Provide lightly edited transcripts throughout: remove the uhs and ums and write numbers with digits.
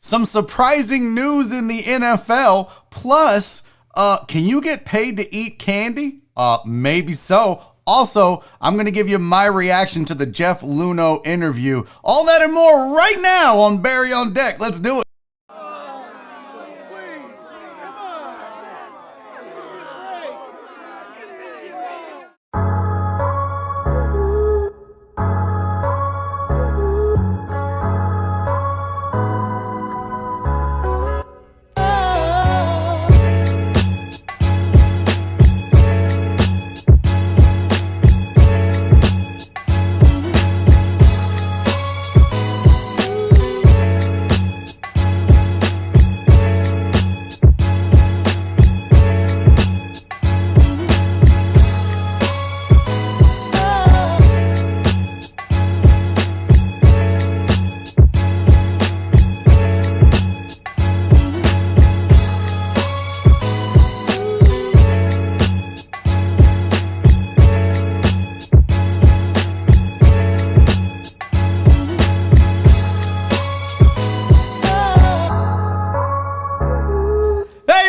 some surprising news in the NFL, plus, can you get paid to eat candy? Maybe so. Also, I'm going to give you my reaction to the Jeff Luhnow interview. All that and more right now on Barry on Deck. Let's do it.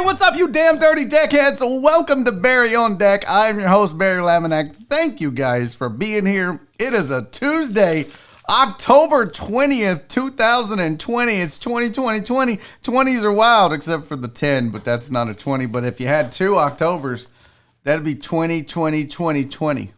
What's up, you damn dirty deckheads? Welcome to Barry on Deck. I'm your host, Barry Laminack. Thank you guys for being here. It is a Tuesday, October 20th, 2020. It's 2020. 20s are wild, except for the 10, but that's not a 20. But if you had two Octobers, that'd be 2020.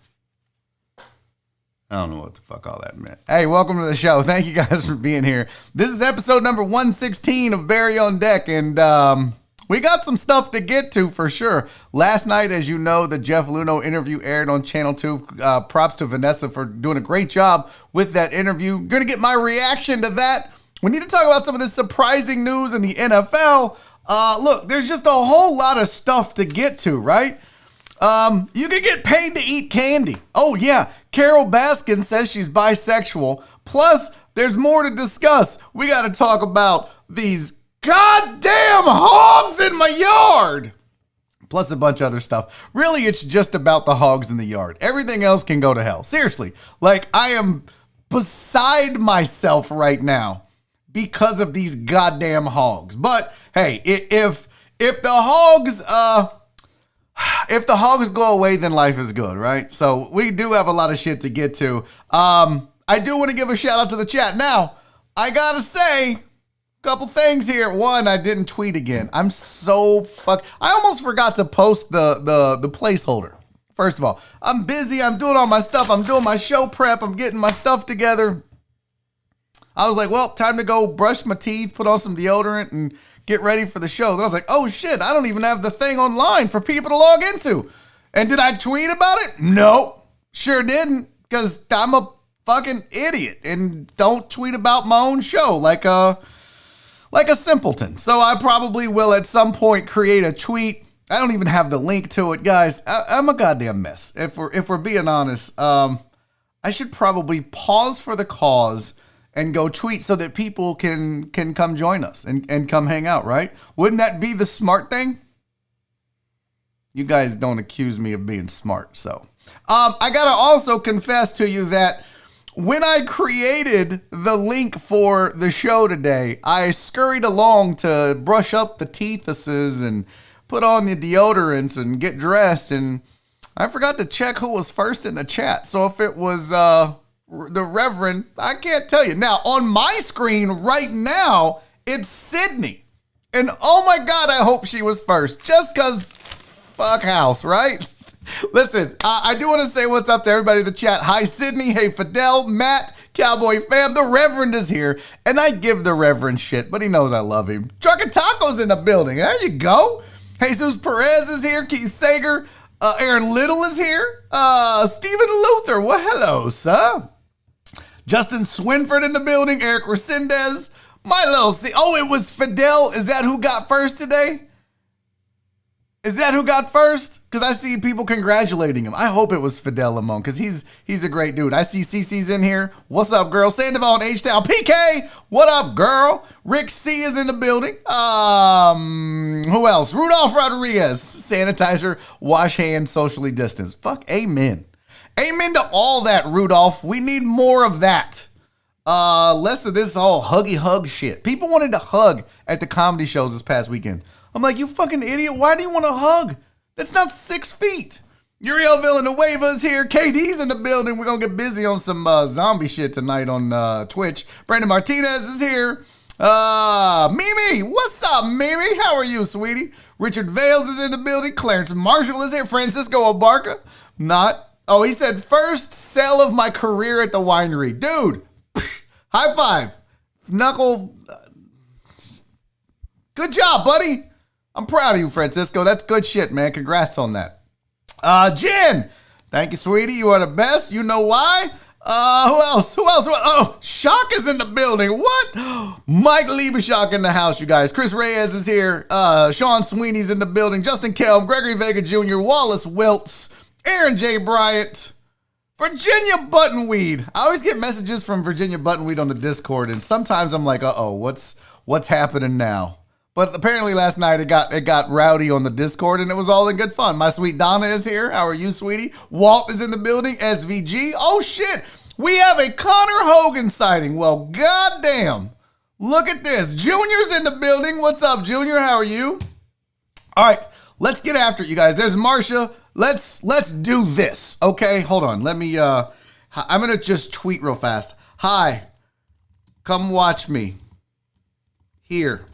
I don't know what the fuck all that meant. Hey, welcome to the show. Thank you guys for being here. This is episode number 116 of Barry on Deck, and we got some stuff to get to for sure. Last night, as you know, the Jeff Luhnow interview aired on Channel 2. Props to Vanessa for doing a great job with that interview. Going to get my reaction to that. We need to talk about some of this surprising news in the NFL. Look, there's just a whole lot of stuff to get to, right? You can get paid to eat candy. Oh, yeah. Carole Baskin says she's bisexual. Plus, there's more to discuss. We got to talk about these goddamn hogs in my yard. Plus a bunch of other stuff. Really, it's just about the hogs in the yard. Everything else can go to hell. Seriously. Like, I am beside myself right now because of these goddamn hogs. But hey, if the hogs go away, then life is good, right? So we do have a lot of shit to get to. I do want to give a shout out to the chat. Now, I gotta say, couple things here. One, I didn't tweet again. I'm so I almost forgot to post the placeholder. First of all, I'm busy. I'm doing all my stuff. I'm doing my show prep. I'm getting my stuff together. I was like, well, time to go brush my teeth, put on some deodorant, and get ready for the show. Then I was like, oh shit, I don't even have the thing online for people to log into. And did I tweet about it? Nope. Sure didn't, because I'm a fucking idiot and don't tweet about my own show like a simpleton. So I probably will at some point create a tweet. I don't even have the link to it, guys. I'm a goddamn mess. If we're being honest, I should probably pause for the cause and go tweet so that people can come join us and come hang out, right? Wouldn't that be the smart thing? You guys don't accuse me of being smart, so. I gotta also confess to you that when I created the link for the show today, I scurried along to brush up the teethuses and put on the deodorants and get dressed, and I forgot to check who was first in the chat. So if it was the Reverend, I can't tell you. Now, on my screen right now, it's Sydney. And oh my God, I hope she was first. Just because fuck house, right? Listen, I do want to say what's up to everybody in the chat. Hi, Sydney. Hey, Fidel, Matt, Cowboy Fam. The Reverend is here, and I give the Reverend shit, but he knows I love him. Truck of Tacos in the building. There you go. Jesus Perez is here. Keith Sager. Aaron Little is here. Stephen Luther. Well, hello, sir. Justin Swinford in the building. Eric Resendez. My little oh, it was Fidel. Is that who got first today? Is that who got first? Because I see people congratulating him. I hope it was Fidel Limon, because he's a great dude. I see CC's in here. What's up, girl? Sandoval and H-Town. PK, what up, girl? Rick C is in the building. Who else? Rudolph Rodriguez. Sanitizer, wash hands, socially distance. Fuck, amen. Amen to all that, Rudolph. We need more of that. Less of this all huggy hug shit. People wanted to hug at the comedy shows this past weekend. I'm like, you fucking idiot. Why do you want to hug? That's not 6 feet. Uriel Villanueva's here. KD's in the building. We're going to get busy on some zombie shit tonight on Twitch. Brandon Martinez is here. Mimi, what's up, Mimi? How are you, sweetie? Richard Vales is in the building. Clarence Marshall is here. Francisco Abarca. Not. Oh, he said, first sale of my career at the winery. Dude, high five. Knuckle. Good job, buddy. I'm proud of you, Francisco. That's good shit, man. Congrats on that. Jen, thank you, sweetie. You are the best. You know why? Who else? Oh, Shock is in the building. What? Mike Liebeshock in the house, you guys. Chris Reyes is here. Sean Sweeney's in the building. Justin Kelm, Gregory Vega Jr., Wallace Wiltz, Aaron J. Bryant, Virginia Buttonweed. I always get messages from Virginia Buttonweed on the Discord, and sometimes I'm like, uh-oh, what's happening now? But apparently last night it got rowdy on the Discord, and it was all in good fun. My sweet Donna is here. How are you, sweetie? Walt is in the building. SVG. Oh, shit. We have a Connor Hogan sighting. Well, goddamn. Look at this. Junior's in the building. What's up, Junior? How are you? All right. Let's get after it, you guys. There's Marcia. Let's do this. Okay, hold on. Let me, I'm going to just tweet real fast. Hi. Come watch me. Here.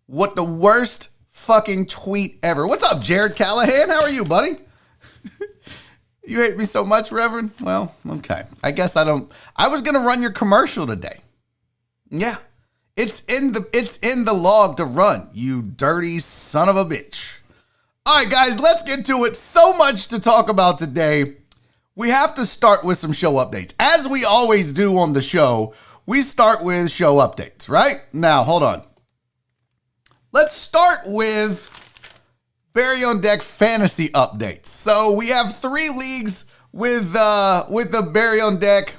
What the worst fucking tweet ever. What's up, Jared Callahan? How are you, buddy? You hate me so much, Reverend? Well, okay. I guess I don't. I was going to run your commercial today. Yeah. It's in the log to run, you dirty son of a bitch. All right, guys, let's get to it. So much to talk about today. We have to start with some show updates. As we always do on the show, we start with show updates, right? Now, hold on. Let's start with Barry on Deck fantasy updates. So we have 3 leagues with the Barry on Deck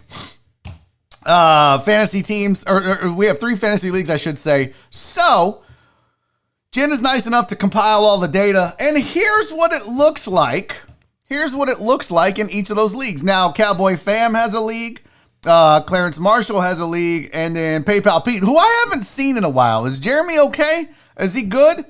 fantasy teams, or we have 3 fantasy leagues, I should say. So Jen is nice enough to compile all the data, and here's what it looks like. Here's what it looks like in each of those leagues. Now, Cowboy Fam has a league. Clarence Marshall has a league, and then PayPal Pete, who I haven't seen in a while. Is Jeremy okay? Is he good?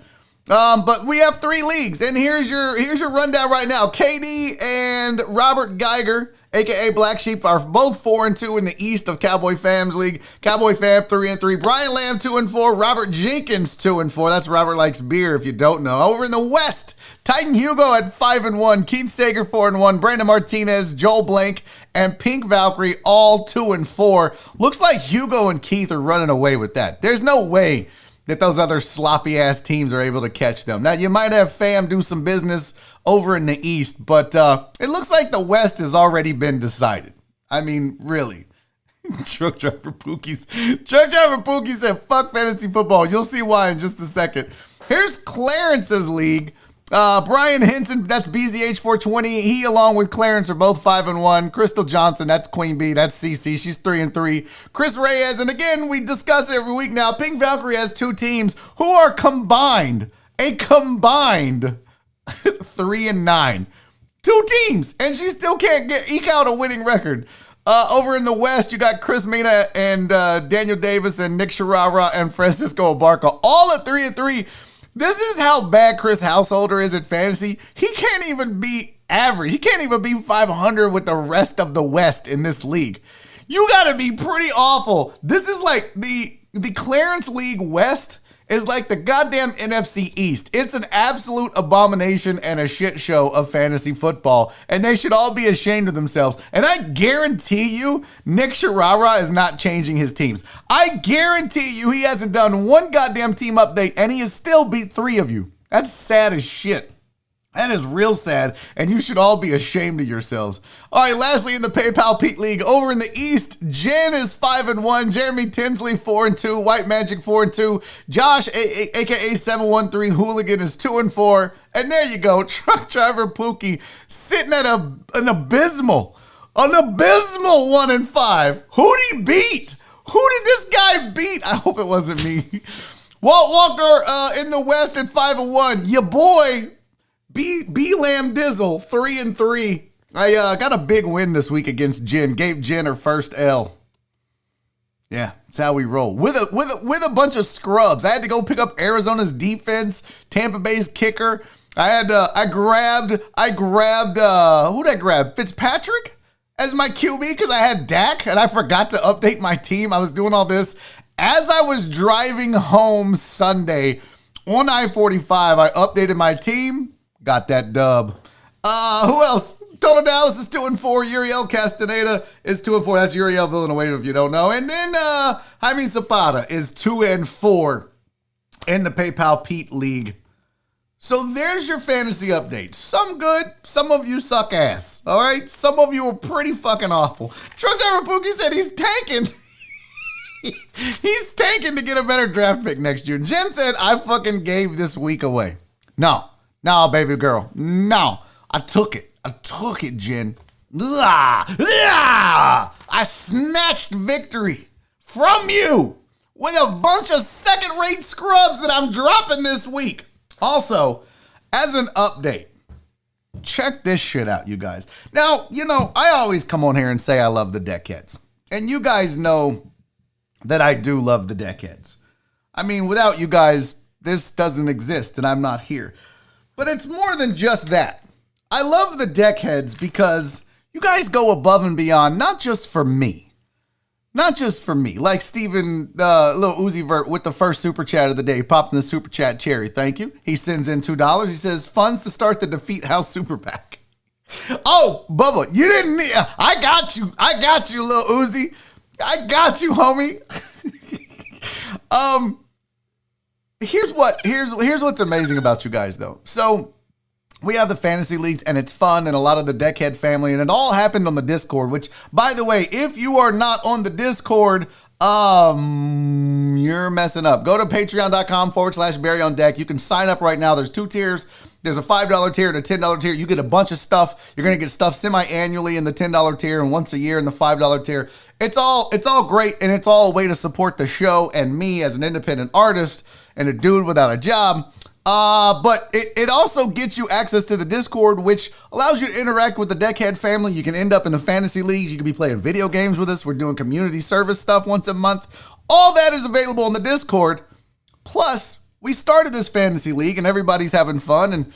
But we have 3 leagues, and here's your rundown right now. KD and Robert Geiger, aka Black Sheep, are both 4-2 in the East of Cowboy Fam's league. Cowboy Fam 3-3. Brian Lamb 2-4. Robert Jenkins 2-4. That's Robert Likes Beer, if you don't know. Over in the West, Titan Hugo at 5-1. Keith Sager 4-1. Brandon Martinez, Joel Blank, and Pink Valkyrie all 2-4. Looks like Hugo and Keith are running away with that. There's no way that those other sloppy ass teams are able to catch them. Now, you might have Fam do some business over in the East, but it looks like the West has already been decided. I mean, really. Truck Driver Pookie said, fuck fantasy football. You'll see why in just a second. Here's Clarence's league. Brian Henson, that's BZH420. He, along with Clarence, are both 5-1. Crystal Johnson, that's Queen Bee. That's CC. She's 3-3. Chris Reyes, and again, we discuss it every week now. Pink Valkyrie has 2 teams who are combined 3-9. 2 teams, and she still can't eke out a winning record. Over in the West, you got Chris Mina and Daniel Davis and Nick Sharara and Francisco Abarca, all at 3-3. This is how bad Chris Householder is at fantasy. He can't even be average. He can't even be 500 with the rest of the West in this league. You got to be pretty awful. This is like the Clarence League West is like the goddamn NFC East. It's an absolute abomination and a shit show of fantasy football, and they should all be ashamed of themselves. And I guarantee you, Nick Sharara is not changing his teams. I guarantee you he hasn't done one goddamn team update, and he has still beat 3 of you. That's sad as shit. That is real sad, and you should all be ashamed of yourselves. All right, lastly, in the PayPal Pete League, over in the East, Jen is 5-1, Jeremy Tinsley 4-2, White Magic 4-2, Josh, aka 713 Hooligan, is 2-4, and there you go, Truck Driver Pookie sitting at an abysmal 1-5. Who did he beat? Who did this guy beat? I hope it wasn't me. Walt Walker in the West at 5-1. Your boy B Lamb Dizzle 3-3. I got a big win this week against Jen. Gave Jen her first L. Yeah, that's how we roll. With a bunch of scrubs. I had to go pick up Arizona's defense, Tampa Bay's kicker. I grabbed who did I grab? Fitzpatrick as my QB because I had Dak and I forgot to update my team. I was doing all this as I was driving home Sunday on I-45. I updated my team, got that dub. Who else? Total Dallas is 2-4. Uriel Castaneda is 2-4. That's Uriel Villanueva if you don't know. And then Jaime Zapata is 2-4 in the PayPal Pete League. So there's your fantasy update. Some good, some of you suck ass. All right? Some of you are pretty fucking awful. Truck driver Pookie said he's tanking. He's tanking to get a better draft pick next year. Jen said I fucking gave this week away. No, baby girl. No, I took it. Jen. I snatched victory from you with a bunch of second-rate scrubs that I'm dropping this week. Also, as an update, check this shit out, you guys. Now, I always come on here and say I love the deckheads. And you guys know that I do love the deckheads. I mean, without you guys, this doesn't exist and I'm not here. But it's more than just that. I love the deckheads because you guys go above and beyond, not just for me. Like Steven, Lil Uzi Vert with the first super chat of the day, popping the super chat cherry. Thank you. He sends in $2. He says, funds to start the Defeat House super PAC. Oh, Bubba, you didn't need, I got you, Lil Uzi. I got you, homie. Here's what's amazing about you guys, though. So we have the fantasy leagues, and it's fun, and a lot of the Deckhead family, and it all happened on the Discord, which, by the way, if you are not on the Discord, you're messing up. Go to patreon.com/Barry on Deck. You can sign up right now. There's 2 tiers. There's a $5 tier and a $10 tier. You get a bunch of stuff. You're going to get stuff semi-annually in the $10 tier and once a year in the $5 tier. It's all great, and it's all a way to support the show and me as an independent artist and a dude without a job. But it also gets you access to the Discord, which allows you to interact with the Deckhead family. You can end up in the fantasy leagues. You can be playing video games with us. We're doing community service stuff once a month. All that is available on the Discord. Plus, we started this fantasy league and everybody's having fun. And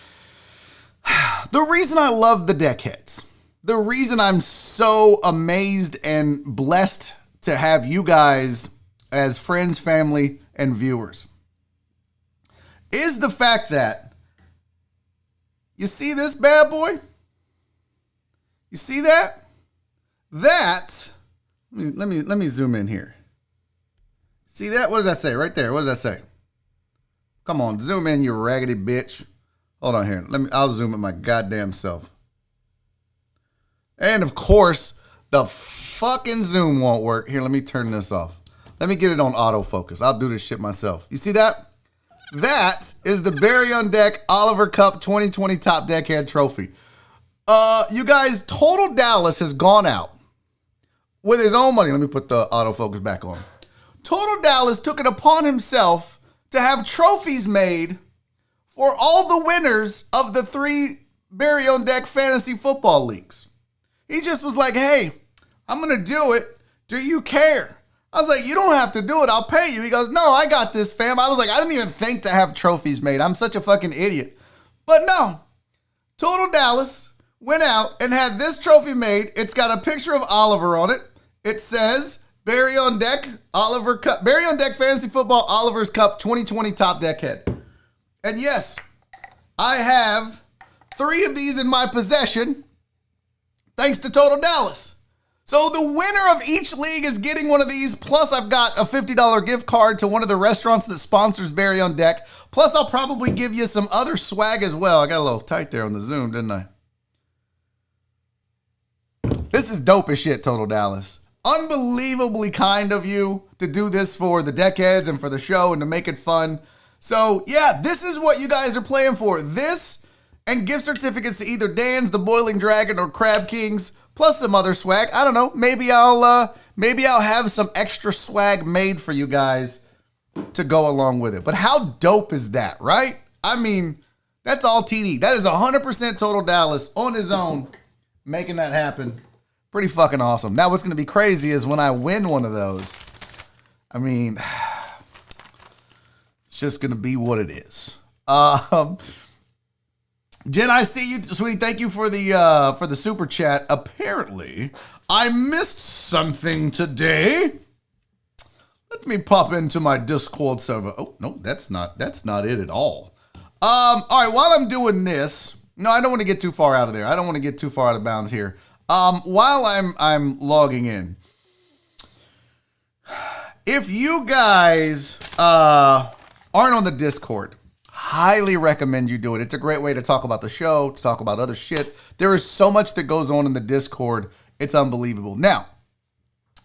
the reason I love the Deckheads, the reason I'm so amazed and blessed to have you guys as friends, family, and viewers is the fact that you see this bad boy? You see that? Let me zoom in here. See that? What does that say right there? What does that say? Come on, zoom in, you raggedy bitch. Hold on here. I'll zoom in my goddamn self. And of course, the fucking zoom won't work. Here, let me turn this off. Let me get it on autofocus. I'll do this shit myself. You see that? That is the Barry on Deck Oliver Cup 2020 Top Deckhead Trophy. You guys, Total Dallas has gone out with his own money. Let me put the autofocus back on. Total Dallas took it upon himself to have trophies made for all the winners of the 3 Barry on Deck fantasy football leagues. He just was like, hey, I'm going to do it. Do you care? I was like, you don't have to do it. I'll pay you. He goes, no, I got this, fam. I was like, I didn't even think to have trophies made. I'm such a fucking idiot. But no, Total Dallas went out and had this trophy made. It's got a picture of Oliver on it. It says, Barry on Deck, Oliver Cup, Barry on Deck Fantasy Football, Oliver's Cup 2020 Top Deckhead. And yes, I have 3 of these in my possession, thanks to Total Dallas. So the winner of each league is getting one of these, plus I've got a $50 gift card to one of the restaurants that sponsors Barry on Deck. Plus I'll probably give you some other swag as well. I got a little tight there on the zoom, didn't I? This is dope as shit, Total Dallas. Unbelievably kind of you to do this for the Deckheads and for the show and to make it fun. So yeah, this is what you guys are playing for. This and gift certificates to either Dan's, the Boiling Dragon, or Crab Kings, plus some other swag. I don't know. Maybe I'll have some extra swag made for you guys to go along with it. But how dope is that, right? I mean, that's all TD. That is 100% Total Dallas on his own, making that happen. Pretty fucking awesome. Now what's going to be crazy is when I win one of those, I mean, it's just going to be what it is. Jen, I see you, sweetie. Thank you for the super chat. Apparently, I missed something today. Let me pop into my Discord server. Oh, no, that's not it at all. All right, while I'm doing this, no, I don't want to get too far out of there. I don't want to get too far out of bounds here. While I'm logging in, if you guys aren't on the Discord, highly recommend you do it. It's a great way to talk about the show, to talk about other shit. There is so much that goes on in the Discord. It's unbelievable. Now,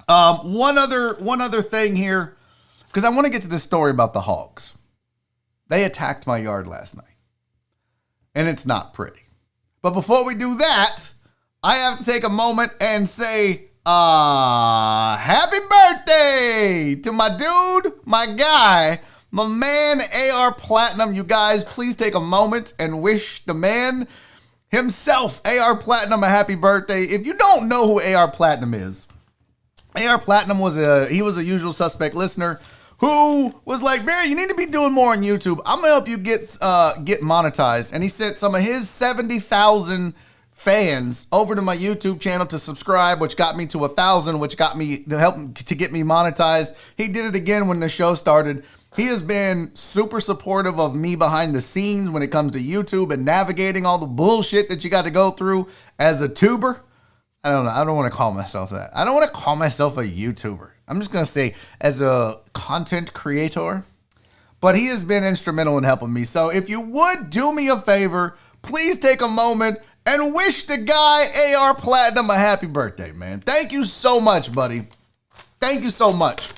one other thing here, because I want to get to this story about the Hogs. They attacked my yard last night, and it's not pretty. But before we do that, I have to take a moment and say, happy birthday to my dude, my guy, my man, AR Platinum. You guys, please take a moment and wish the man himself, AR Platinum, a happy birthday. If you don't know who AR Platinum is, AR Platinum was a usual suspect listener who was like, Barry, you need to be doing more on YouTube. I'm gonna help you get monetized. And he sent some of his 70,000 fans over to my YouTube channel to subscribe, which got me to 1,000, which got me to help to get me monetized. He did it again when the show started. He has been super supportive of me behind the scenes when it comes to YouTube and navigating all the bullshit that you got to go through as a tuber. I don't know. I don't want to call myself that. I don't want to call myself a YouTuber. I'm just going to say as a content creator. But he has been instrumental in helping me. So if you would do me a favor, please take a moment and wish the guy AR Platinum a happy birthday, man. Thank you so much, buddy. Thank you so much.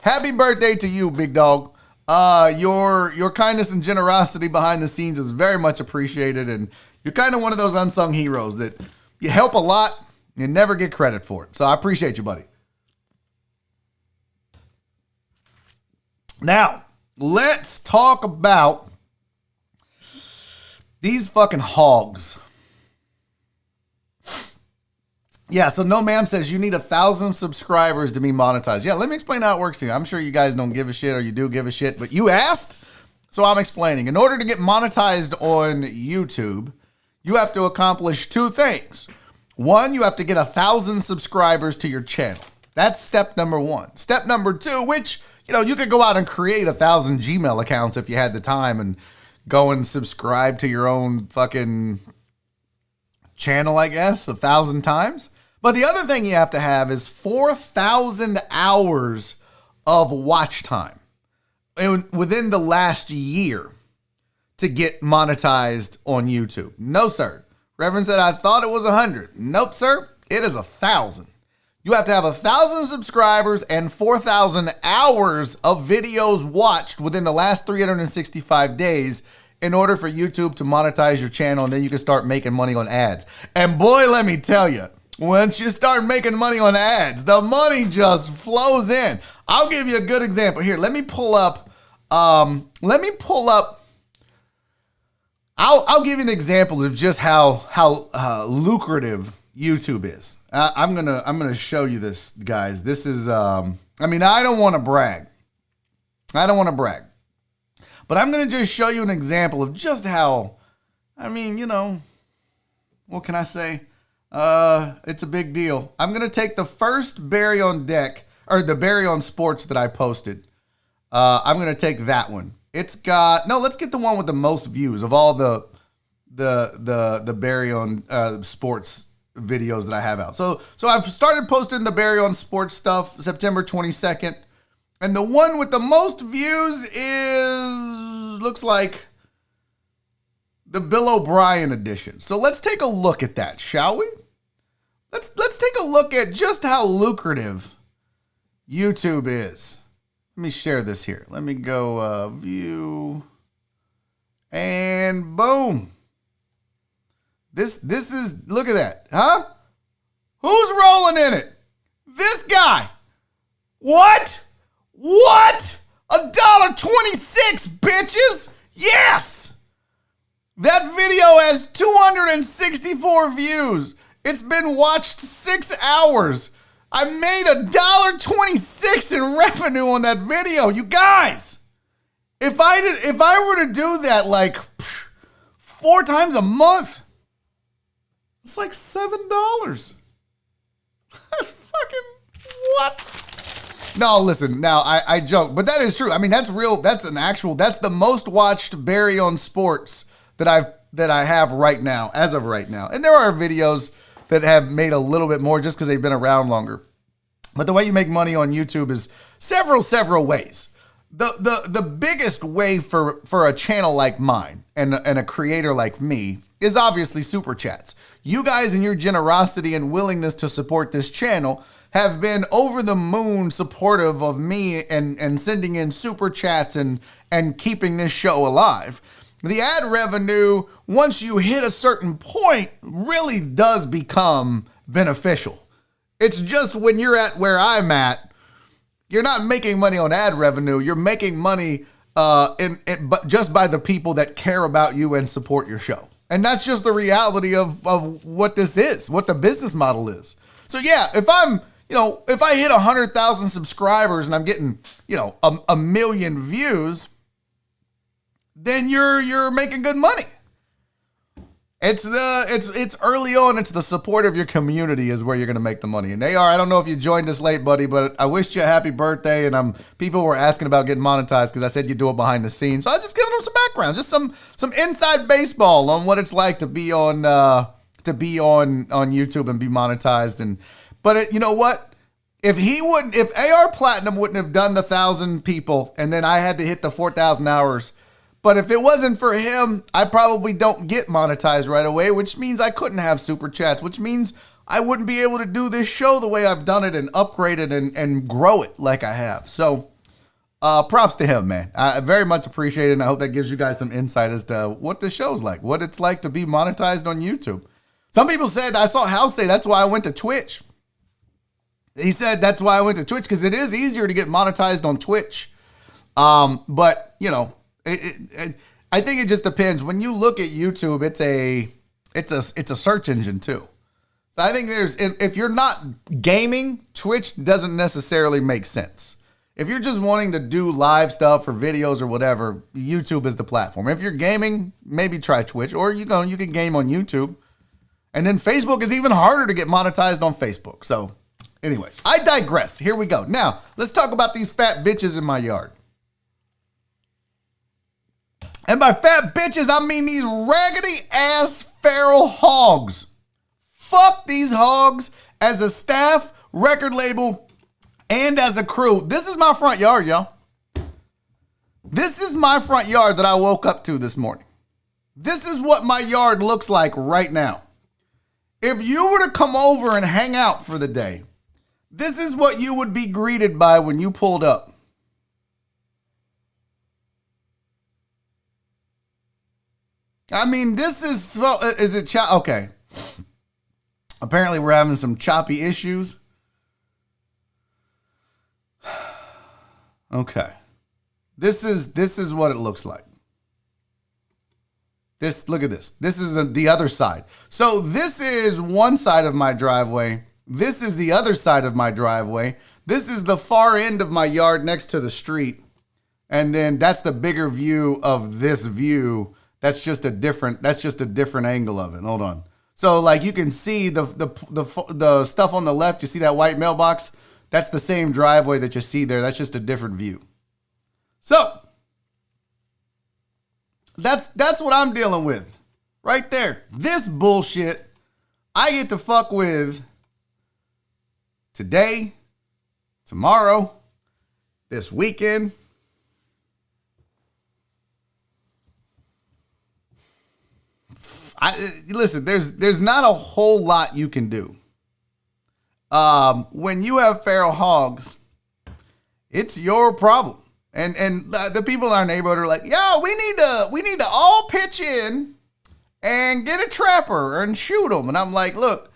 Happy birthday to you, big dog. Your kindness and generosity behind the scenes is very much appreciated, and you're kind of one of those unsung heroes that you help a lot, you never get credit for it. So I appreciate you, buddy. Now, let's talk about these fucking hogs. Yeah, so No Ma'am says you need 1,000 subscribers to be monetized. Yeah, let me explain how it works here. I'm sure you guys don't give a shit, or you do give a shit, but you asked, so I'm explaining. In order to get monetized on YouTube, you have to accomplish two things. One, you have to get 1,000 subscribers to your channel. That's step number one. Step number two, which, you could go out and create 1,000 Gmail accounts if you had the time and go and subscribe to your own fucking channel, I guess, 1,000 times. But the other thing you have to have is 4,000 hours of watch time within the last year to get monetized on YouTube. No, sir. Reverend said, I thought it was 100. Nope, sir. It is 1,000. You have to have 1,000 subscribers and 4,000 hours of videos watched within the last 365 days in order for YouTube to monetize your channel, and then you can start making money on ads. And boy, let me tell you, once you start making money on ads, the money just flows in. I'll give you a good example here. Let me pull up. I'll give you an example of just how lucrative YouTube is. I'm gonna show you this, guys. This is I don't want to brag. But I'm going to just show you an example of just how, what can I say? It's a big deal. I'm going to take the first Barry on Deck, or the Barry on Sports that I posted. I'm going to take that one. Let's get the one with the most views of all the Barry on Sports videos that I have out. So I've started posting the Barry on Sports stuff September 22nd. And the one with the most views looks like the Bill O'Brien edition. So let's take a look at that, shall we? Let's take a look at just how lucrative YouTube is. Let me share this here. Let me go view, and boom. This is, look at that, huh? Who's rolling in it? This guy. What? $1.26, bitches! Yes! That video has 264 views. It's been watched 6 hours. I made $1.26 in revenue on that video. You guys, if I were to do that like 4 times a month, it's like $7. Fucking what? No, listen, now I joke, but that is true. I mean, that's real. That's the most watched Barry on Sports that I have right now, as of right now. And there are videos that have made a little bit more just because they've been around longer. But the way you make money on YouTube is several ways. The biggest way for a channel like mine and a creator like me is obviously super chats. You guys and your generosity and willingness to support this channel have been over the moon supportive of me and sending in super chats and keeping this show alive. The ad revenue, once you hit a certain point, really does become beneficial. It's just when you're at where I'm at, you're not making money on ad revenue. You're making money but just by the people that care about you and support your show. And that's just the reality of what this is, what the business model is. So yeah, if I hit 100,000 subscribers and I'm getting, a million views, then you're making good money. It's early on. It's the support of your community is where you're going to make the money. And I don't know if you joined us late, buddy, but I wished you a happy birthday. And people were asking about getting monetized because I said you do it behind the scenes. So I just giving them some background, just some inside baseball on what it's like to be on YouTube and be monetized. But you know what? If AR Platinum wouldn't have done the 1,000 people and then I had to hit the 4,000 hours. But if it wasn't for him, I probably don't get monetized right away, which means I couldn't have super chats, which means I wouldn't be able to do this show the way I've done it and upgrade it and grow it like I have. So props to him, man. I very much appreciate it. And I hope that gives you guys some insight as to what the show's like, what it's like to be monetized on YouTube. Some people said, I saw Hal say, that's why I went to Twitch. He said, that's why I went to Twitch, because it is easier to get monetized on Twitch. But, I think it just depends. When you look at YouTube, it's a search engine too. So I think if you're not gaming, Twitch doesn't necessarily make sense. If you're just wanting to do live stuff or videos or whatever, YouTube is the platform. If you're gaming, maybe try Twitch, or you can game on YouTube. And then Facebook is even harder to get monetized on Facebook. So anyways, I digress. Here we go. Now, let's talk about these fat bitches in my yard. And by fat bitches, I mean these raggedy ass feral hogs. Fuck these hogs as a staff, record label, and as a crew. This is my front yard, y'all. This is my front yard that I woke up to this morning. This is what my yard looks like right now. If you were to come over and hang out for the day, this is what you would be greeted by when you pulled up. I mean, this is it okay. Apparently we're having some choppy issues. Okay. This is what it looks like. Look at this. This is the other side. So this is one side of my driveway. This is the other side of my driveway. This is the far end of my yard next to the street. And then that's the bigger view of this view. That's just a different angle of it. Hold on. So like you can see the stuff on the left, you see that white mailbox? That's the same driveway that you see there. That's just a different view. So that's what I'm dealing with right there. This bullshit I get to fuck with today, tomorrow, this weekend. Listen, there's not a whole lot you can do. When you have feral hogs, it's your problem. And the people in our neighborhood are like, yo, we need to all pitch in and get a trapper and shoot them. And I'm like, look,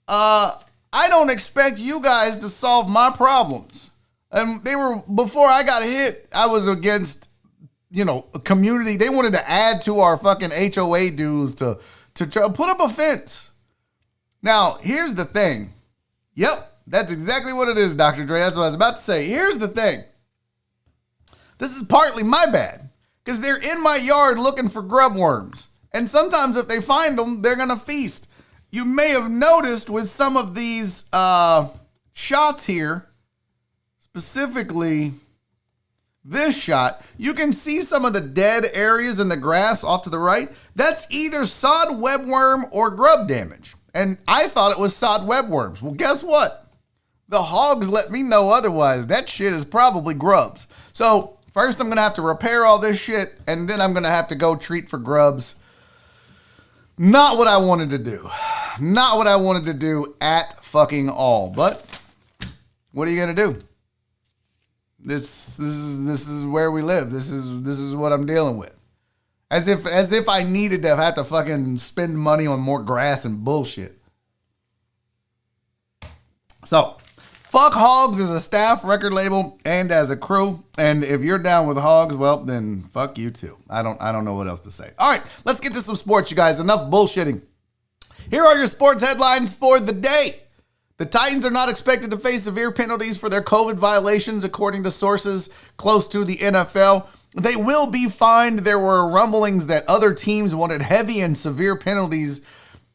I don't expect you guys to solve my problems. And before I got hit, I was against, a community. They wanted to add to our fucking HOA dues to try, put up a fence. Now, here's the thing. Yep, That's exactly what it is, Dr. Dre. That's what I was about to say. Here's the thing. This is partly my bad, because they're in my yard looking for grub worms. And sometimes if they find them, they're going to feast. You may have noticed with some of these shots here, specifically this shot, you can see some of the dead areas in the grass off to the right. That's either sod webworm or grub damage. And I thought it was sod webworms. Well, guess what? The hogs let me know otherwise. That shit is probably grubs. So first I'm going to have to repair all this shit, and then I'm going to have to go treat for grubs. Not what I wanted to do. Not what I wanted to do at fucking all. But what are you going to do? This is where we live. This is what I'm dealing with. As if I needed to have to fucking spend money on more grass and bullshit. So, fuck Hogs as a staff, record label, and as a crew. And if you're down with Hogs, well, then fuck you too. I don't know what else to say. All right, let's get to some sports, you guys. Enough bullshitting. Here are your sports headlines for the day. The Titans are not expected to face severe penalties for their COVID violations, according to sources close to the NFL. They will be fined. There were rumblings that other teams wanted heavy and severe penalties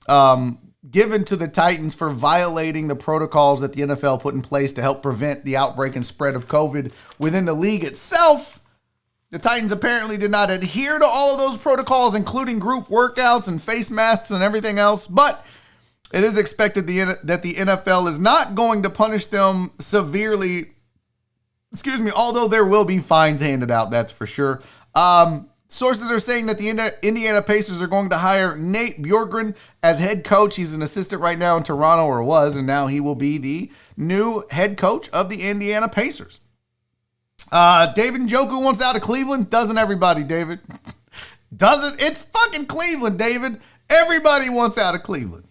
given to the Titans for violating the protocols that the NFL put in place to help prevent the outbreak and spread of COVID within the league itself. The Titans apparently did not adhere to all of those protocols, including group workouts and face masks and everything else, but it is expected that the NFL is not going to punish them severely, although there will be fines handed out, that's for sure. Sources are saying that the Indiana Pacers are going to hire Nate Bjorkgren as head coach. He's an assistant right now in Toronto, or was, and now he will be the new head coach of the Indiana Pacers. David Njoku wants out of Cleveland. Doesn't everybody, David? Doesn't? It's fucking Cleveland, David. Everybody wants out of Cleveland.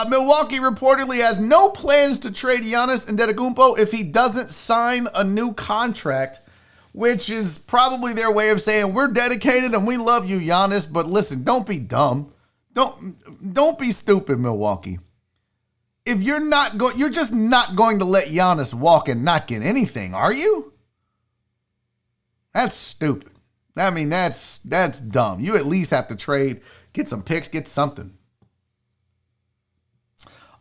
Milwaukee reportedly has no plans to trade Giannis Antetokounmpo if he doesn't sign a new contract, which is probably their way of saying we're dedicated and we love you, Giannis, but listen, don't be dumb. Don't be stupid, Milwaukee. If you're you're just not going to let Giannis walk and not get anything, are you? That's stupid. I mean, that's dumb. You at least have to trade, get some picks, get something.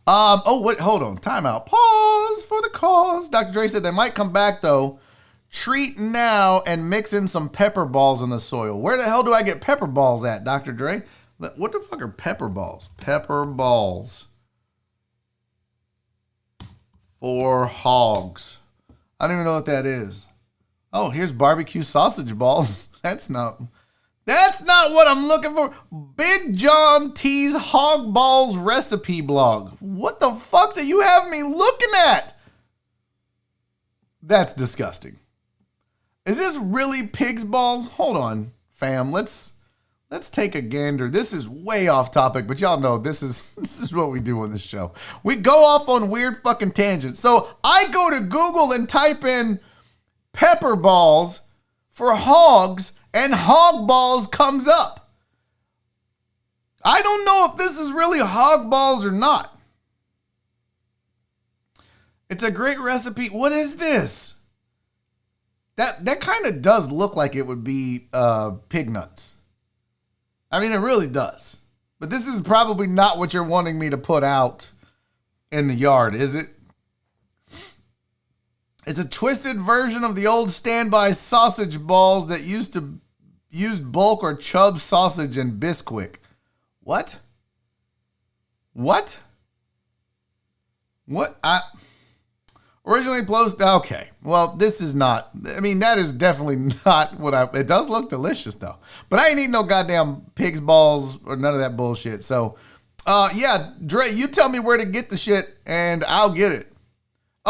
Hold on. Timeout. Pause for the cause. Dr. Dre said they might come back, though. Treat now and mix in some pepper balls in the soil. Where the hell do I get pepper balls at, Dr. Dre? What the fuck are pepper balls? Pepper balls for hogs. I don't even know what that is. Oh, here's barbecue sausage balls. That's not what I'm looking for. Big John T's Hog Balls recipe blog. What the fuck do you have me looking at? That's disgusting. Is this really pig's balls? Hold on, fam. Let's take a gander. This is way off topic, but y'all know this is what we do on this show. We go off on weird fucking tangents. So I go to Google and type in pepper balls for hogs, and hog balls comes up. I don't know if this is really hog balls or not. It's a great recipe. What is this? That kind of does look like it would be pig nuts. I mean, it really does. But this is probably not what you're wanting me to put out in the yard, is it? It's a twisted version of the old standby sausage balls that used bulk or chub sausage and Bisquick. What? Originally closed. Okay. Well, this is not. I mean, that is definitely not what it does look delicious though. But I ain't eating no goddamn pig's balls or none of that bullshit. So, yeah, Dre, you tell me where to get the shit and I'll get it.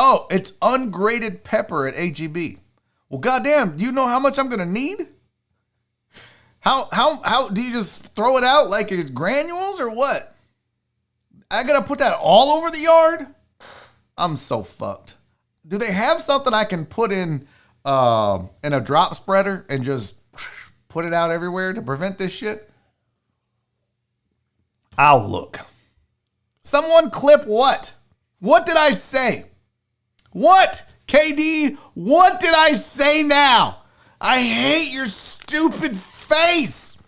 Oh, it's ungrated pepper at HEB. Well, goddamn, do you know how much I'm gonna need? How do you just throw it out like it's granules or what? I gotta put that all over the yard? I'm so fucked. Do they have something I can put in a drop spreader and just put it out everywhere to prevent this shit? I'll look. Someone clip what? What did I say? What? KD, what did I say now? I hate your stupid face.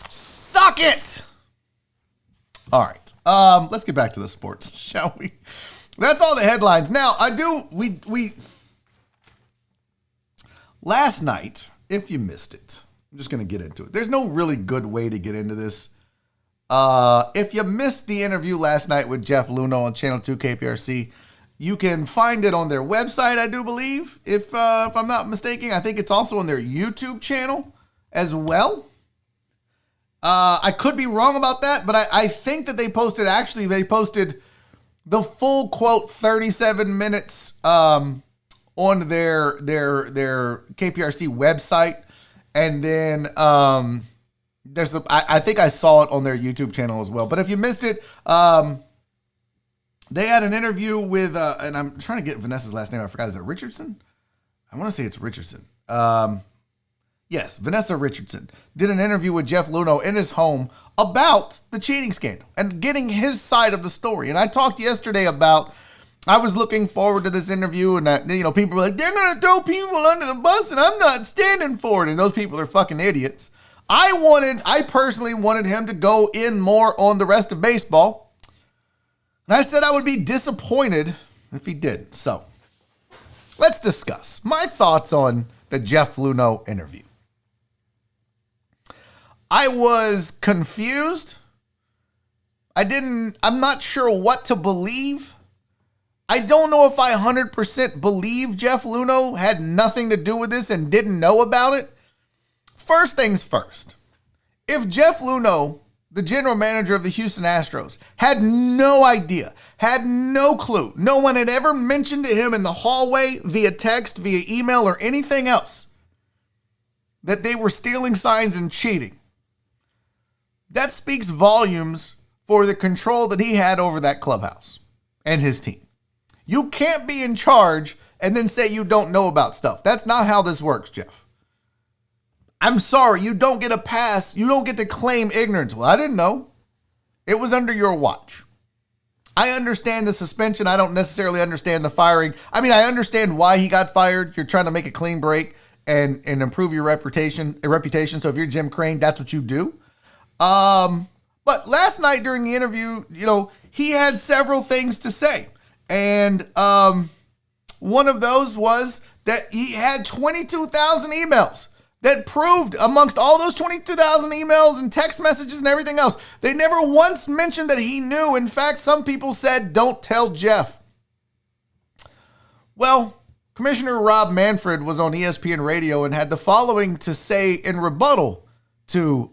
Suck it. All right. Let's get back to the sports, shall we? That's all the headlines. Now, last night, if you missed it, I'm just going to get into it. There's no really good way to get into this. If you missed the interview last night with Jeff Luhnow on Channel 2 KPRC, you can find it on their website, I do believe, if I'm not mistaken. I think it's also on their YouTube channel as well. I could be wrong about that, but I think that they posted the full quote 37 minutes on their KPRC website, and then I think I saw it on their YouTube channel as well. But if you missed it, they had an interview with and I'm trying to get Vanessa's last name. I forgot. Is it Richardson? I want to say it's Richardson. Yes, Vanessa Richardson did an interview with Jeff Luhnow in his home about the cheating scandal and getting his side of the story. And I talked yesterday about, I was looking forward to this interview, and that, people were like, they're going to throw people under the bus and I'm not standing for it. And those people are fucking idiots. I personally wanted him to go in more on the rest of baseball. And I said I would be disappointed if he did. So let's discuss my thoughts on the Jeff Luhnow interview. I was confused. I'm not sure what to believe. I don't know if I 100% believe Jeff Luhnow had nothing to do with this and didn't know about it. First things first. If Jeff Luhnow, the general manager of the Houston Astros, had no idea, had no clue, no one had ever mentioned to him in the hallway, via text, via email, or anything else, that they were stealing signs and cheating, that speaks volumes for the control that he had over that clubhouse and his team. You can't be in charge and then say you don't know about stuff. That's not how this works, Jeff. I'm sorry, you don't get a pass. You don't get to claim ignorance. Well, I didn't know. It was under your watch. I understand the suspension. I don't necessarily understand the firing. I mean, I understand why he got fired. You're trying to make a clean break and improve your reputation. So if you're Jim Crane, that's what you do. But last night during the interview, he had several things to say. And one of those was that he had 22,000 emails that proved, amongst all those 22,000 emails and text messages and everything else, they never once mentioned that he knew. In fact, some people said, don't tell Jeff. Well, Commissioner Rob Manfred was on ESPN radio and had the following to say in rebuttal to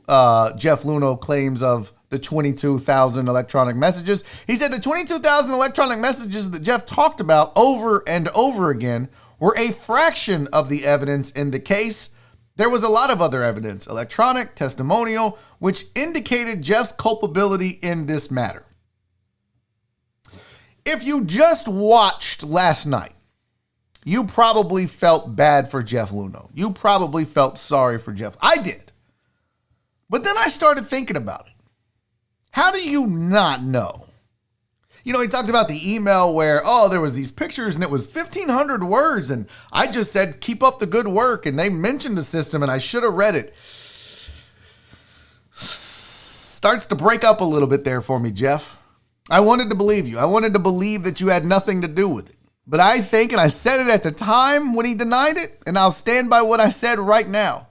Jeff Luhnow claims of the 22,000 electronic messages. He said the 22,000 electronic messages that Jeff talked about over and over again were a fraction of the evidence in the case. There was a lot of other evidence, electronic, testimonial, which indicated Jeff's culpability in this matter. If you just watched last night, you probably felt bad for Jeff Luhnow. You probably felt sorry for Jeff. I did. But then I started thinking about it. How do you not know? He talked about the email where, there was these pictures and it was 1,500 words. And I just said, keep up the good work. And they mentioned the system and I should have read it. Starts to break up a little bit there for me, Jeff. I wanted to believe you. I wanted to believe that you had nothing to do with it. But I think, and I said it at the time when he denied it, and I'll stand by what I said right now.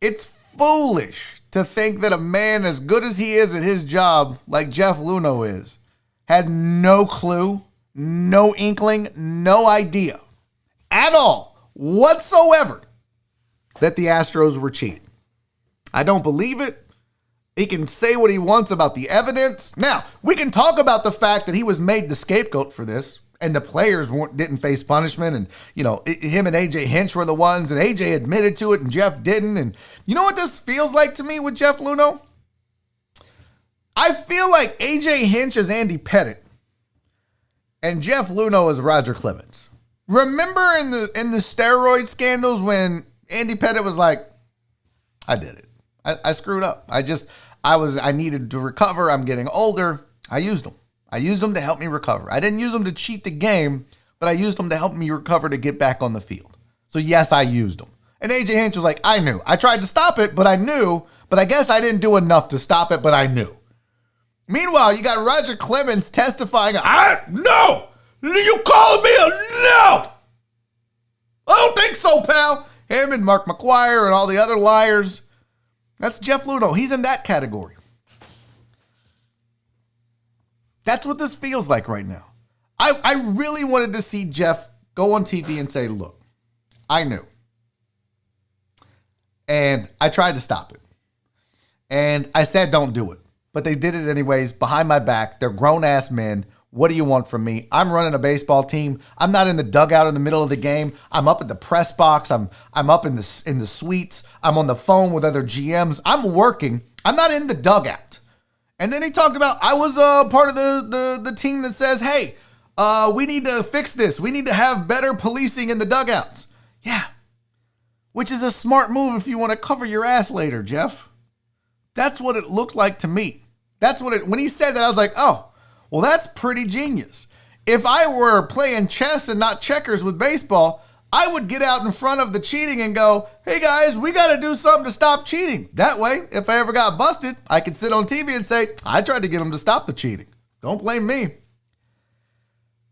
It's foolish to think that a man as good as he is at his job, like Jeff Luhnow is, had no clue, no inkling, no idea at all whatsoever that the Astros were cheating. I don't believe it. He can say what he wants about the evidence. Now, we can talk about the fact that he was made the scapegoat for this and the players didn't face punishment. And, him and AJ Hinch were the ones, and AJ admitted to it and Jeff didn't. And you know what this feels like to me with Jeff Luhnow? I feel like AJ Hinch is Andy Pettitte and Jeff Luhnow is Roger Clemens. Remember in the steroid scandals when Andy Pettitte was like, I did it. I screwed up. I needed to recover. I'm getting older. I used them. I used them to help me recover. I didn't use them to cheat the game, but I used them to help me recover to get back on the field. So yes, I used them. And AJ Hinch was like, I knew. I tried to stop it, but I knew. But I guess I didn't do enough to stop it, but I knew. Meanwhile, you got Roger Clemens testifying, no! You called me a no! I don't think so, pal. Him and Mark McGuire and all the other liars. That's Jeff Luhnow. He's in that category. That's what this feels like right now. I really wanted to see Jeff go on TV and say, look, I knew. And I tried to stop it. And I said, don't do it. But they did it anyways, behind my back. They're grown-ass men. What do you want from me? I'm running a baseball team. I'm not in the dugout in the middle of the game. I'm up at the press box. I'm up in the suites. I'm on the phone with other GMs. I'm working. I'm not in the dugout. And then he talked about, I was part of the team that says, hey, we need to fix this. We need to have better policing in the dugouts. Yeah. Which is a smart move if you want to cover your ass later, Jeff. That's what it looked like to me. When he said that, I was like, oh, well, that's pretty genius. If I were playing chess and not checkers with baseball, I would get out in front of the cheating and go, hey guys, we got to do something to stop cheating. That way, if I ever got busted, I could sit on TV and say, I tried to get them to stop the cheating. Don't blame me.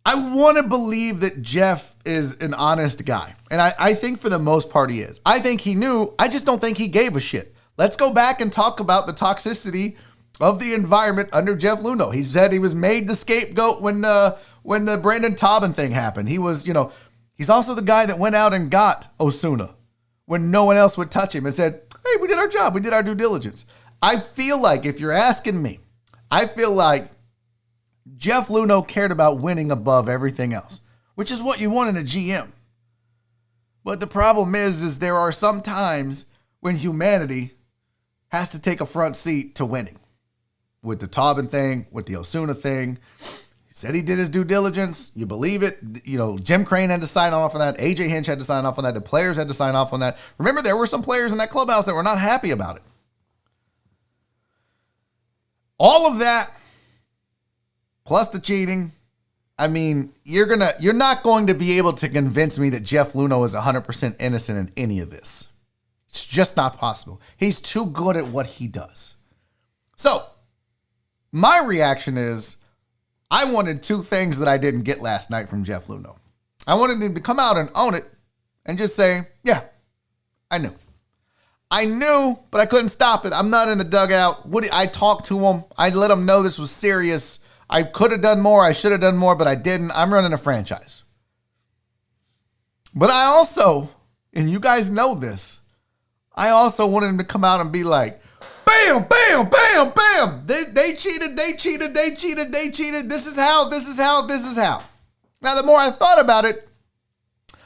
I want to believe that Jeff is an honest guy. And I think for the most part he is. I think he knew. I just don't think he gave a shit. Let's go back and talk about the toxicity of the environment under Jeff Luhnow. He said he was made the scapegoat when the Brandon Taubman thing happened. He was, he's also the guy that went out and got Osuna when no one else would touch him and said, hey, we did our job. We did our due diligence. I feel like, if you're asking me, I feel like Jeff Luhnow cared about winning above everything else, which is what you want in a GM. But the problem is there are some times when humanity has to take a front seat to winning. With the Taubman thing, with the Osuna thing. He said he did his due diligence. You believe it. Jim Crane had to sign off on that. AJ Hinch had to sign off on that. The players had to sign off on that. Remember, there were some players in that clubhouse that were not happy about it. All of that, plus the cheating. I mean, you're not going to be able to convince me that Jeff Luhnow is 100% innocent in any of this. It's just not possible. He's too good at what he does. So, my reaction is, I wanted two things that I didn't get last night from Jeff Luhnow. I wanted him to come out and own it and just say, yeah, I knew. I knew, but I couldn't stop it. I'm not in the dugout. I talked to him. I let him know this was serious. I could have done more. I should have done more, but I didn't. I'm running a franchise. But I also, and you guys know this, I also wanted him to come out and be like, bam, bam, bam, bam. They cheated. This is how. Now, the more I thought about it,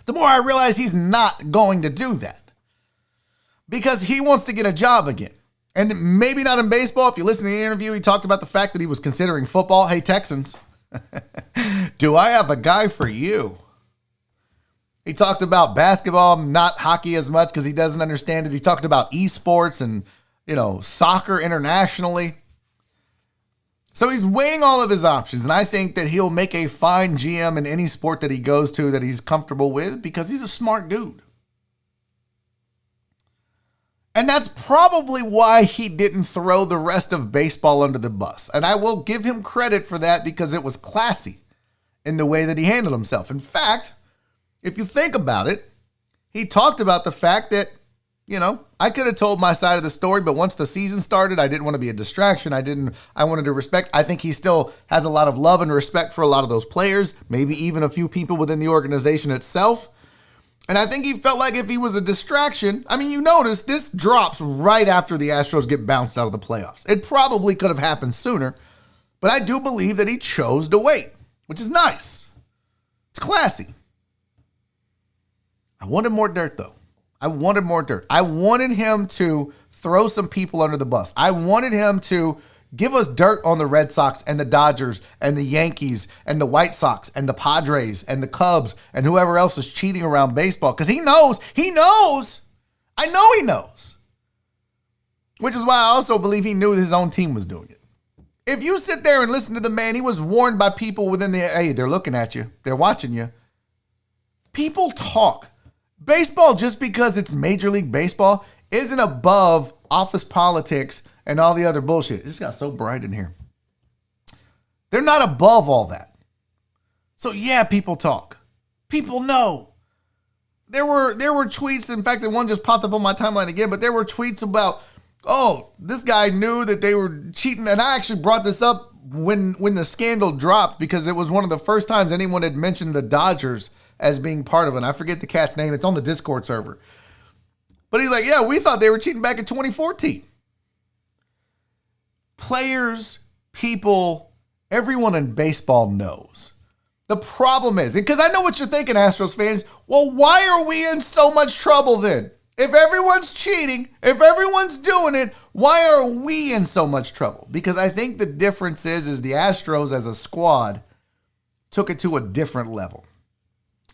the more I realized he's not going to do that. Because he wants to get a job again. And maybe not in baseball. If you listen to the interview, he talked about the fact that he was considering football. Hey, Texans, do I have a guy for you? He talked about basketball, not hockey as much because he doesn't understand it. He talked about esports and, soccer internationally. So he's weighing all of his options. And I think that he'll make a fine GM in any sport that he goes to that he's comfortable with because he's a smart dude. And that's probably why he didn't throw the rest of baseball under the bus. And I will give him credit for that because it was classy in the way that he handled himself. In fact, if you think about it, he talked about the fact that, I could have told my side of the story, but once the season started, I didn't want to be a distraction. I wanted to respect. I think he still has a lot of love and respect for a lot of those players, maybe even a few people within the organization itself. And I think he felt like if he was a distraction, you notice this drops right after the Astros get bounced out of the playoffs. It probably could have happened sooner, but I do believe that he chose to wait, which is nice. It's classy. I wanted more dirt, though. I wanted him to throw some people under the bus. I wanted him to give us dirt on the Red Sox and the Dodgers and the Yankees and the White Sox and the Padres and the Cubs and whoever else is cheating around baseball. Because he knows. I know he knows. Which is why I also believe he knew his own team was doing it. If you sit there and listen to the man, he was warned by people within the, hey, they're looking at you. They're watching you. People talk. Baseball, just because it's Major League Baseball, isn't above office politics and all the other bullshit. It just got so bright in here. They're not above all that. So yeah, people talk. People know. There were tweets. In fact, the one just popped up on my timeline again, but there were tweets about, oh, this guy knew that they were cheating. And I actually brought this up when the scandal dropped because it was one of the first times anyone had mentioned the Dodgers as being part of it. And I forget the cat's name. It's on the Discord server. But he's like, yeah, we thought they were cheating back in 2014. Players, people, everyone in baseball knows. The problem is, because I know what you're thinking, Astros fans, well, why are we in so much trouble then? If everyone's cheating, if everyone's doing it, why are we in so much trouble? Because I think the difference is the Astros as a squad took it to a different level.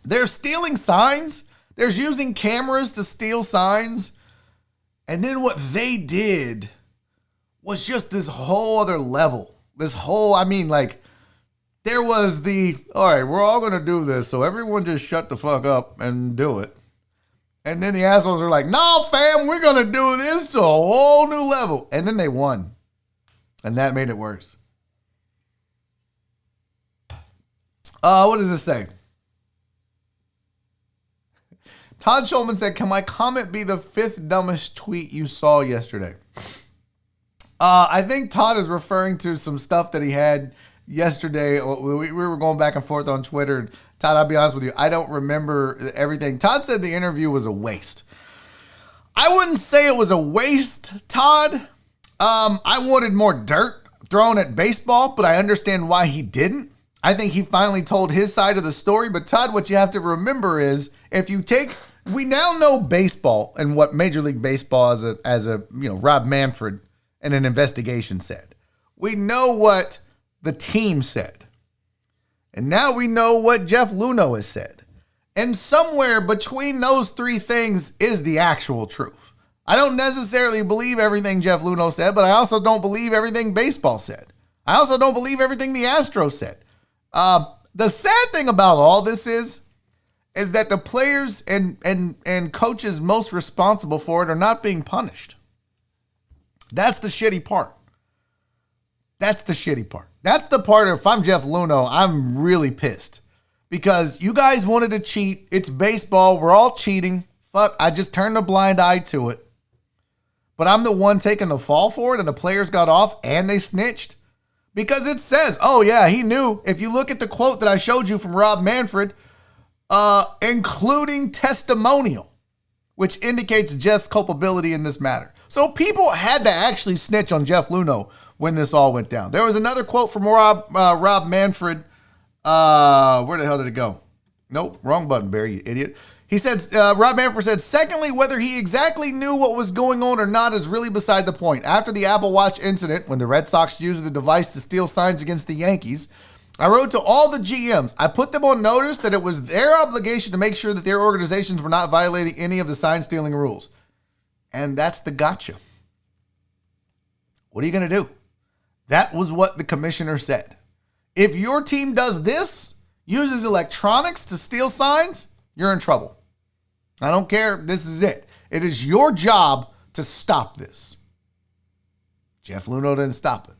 They're stealing signs. They're using cameras to steal signs. And then what they did was just this whole other level. This whole, there was all right, we're all going to do this. So everyone just shut the fuck up and do it. And then the assholes are like, no, fam, we're going to do this to a whole new level. And then they won. And that made it worse. What does this say? Todd Schulman said, can my comment be the 5th dumbest tweet you saw yesterday? I think Todd is referring to some stuff that he had yesterday. We were going back and forth on Twitter. Todd, I'll be honest with you, I don't remember everything. Todd said the interview was a waste. I wouldn't say it was a waste, Todd. I wanted more dirt thrown at baseball, but I understand why he didn't. I think he finally told his side of the story. But Todd, what you have to remember is we now know baseball and what Major League Baseball as a Rob Manfred and an investigation said. We know what the team said. And now we know what Jeff Luhnow has said. And somewhere between those three things is the actual truth. I don't necessarily believe everything Jeff Luhnow said, but I also don't believe everything baseball said. I also don't believe everything the Astros said. The sad thing about all this is that the players and coaches most responsible for it are not being punished. That's the shitty part. That's the shitty part. That's the part if I'm Jeff Luhnow, I'm really pissed. Because you guys wanted to cheat. It's baseball. We're all cheating. Fuck, I just turned a blind eye to it. But I'm the one taking the fall for it, and the players got off and they snitched. Because it says, oh yeah, he knew. If you look at the quote that I showed you from Rob Manfred, including testimonial, which indicates Jeff's culpability in this matter. So people had to actually snitch on Jeff Luhnow when this all went down. There was another quote from Rob Manfred. Where the hell did it go? Nope, wrong button, Barry, you idiot. He said, Rob Manfred said, secondly, whether he exactly knew what was going on or not is really beside the point. After the Apple Watch incident, when the Red Sox used the device to steal signs against the Yankees, I wrote to all the GMs. I put them on notice that it was their obligation to make sure that their organizations were not violating any of the sign stealing rules. And that's the gotcha. What are you going to do? That was what the commissioner said. If your team does this, uses electronics to steal signs, you're in trouble. I don't care. This is it. It is your job to stop this. Jeff Luhnow didn't stop it.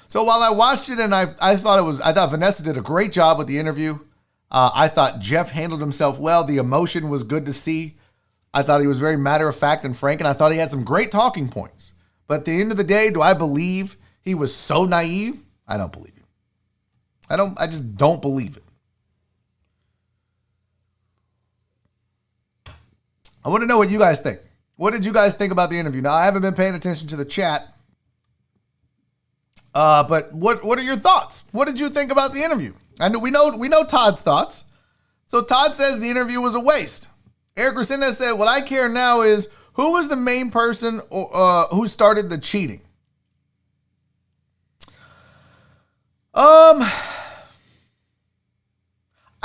So while I watched it and I thought Vanessa did a great job with the interview. I thought Jeff handled himself well. The emotion was good to see. I thought he was very matter of fact and frank, and I thought he had some great talking points. But at the end of the day, do I believe he was so naive? I don't believe it. I just don't believe it. I want to know what you guys think. What did you guys think about the interview? Now, I haven't been paying attention to the chat. But what are your thoughts? What did you think about the interview? I know we know Todd's thoughts. So Todd says the interview was a waste. Eric Resendez said, what I care now is who was the main person who started the cheating?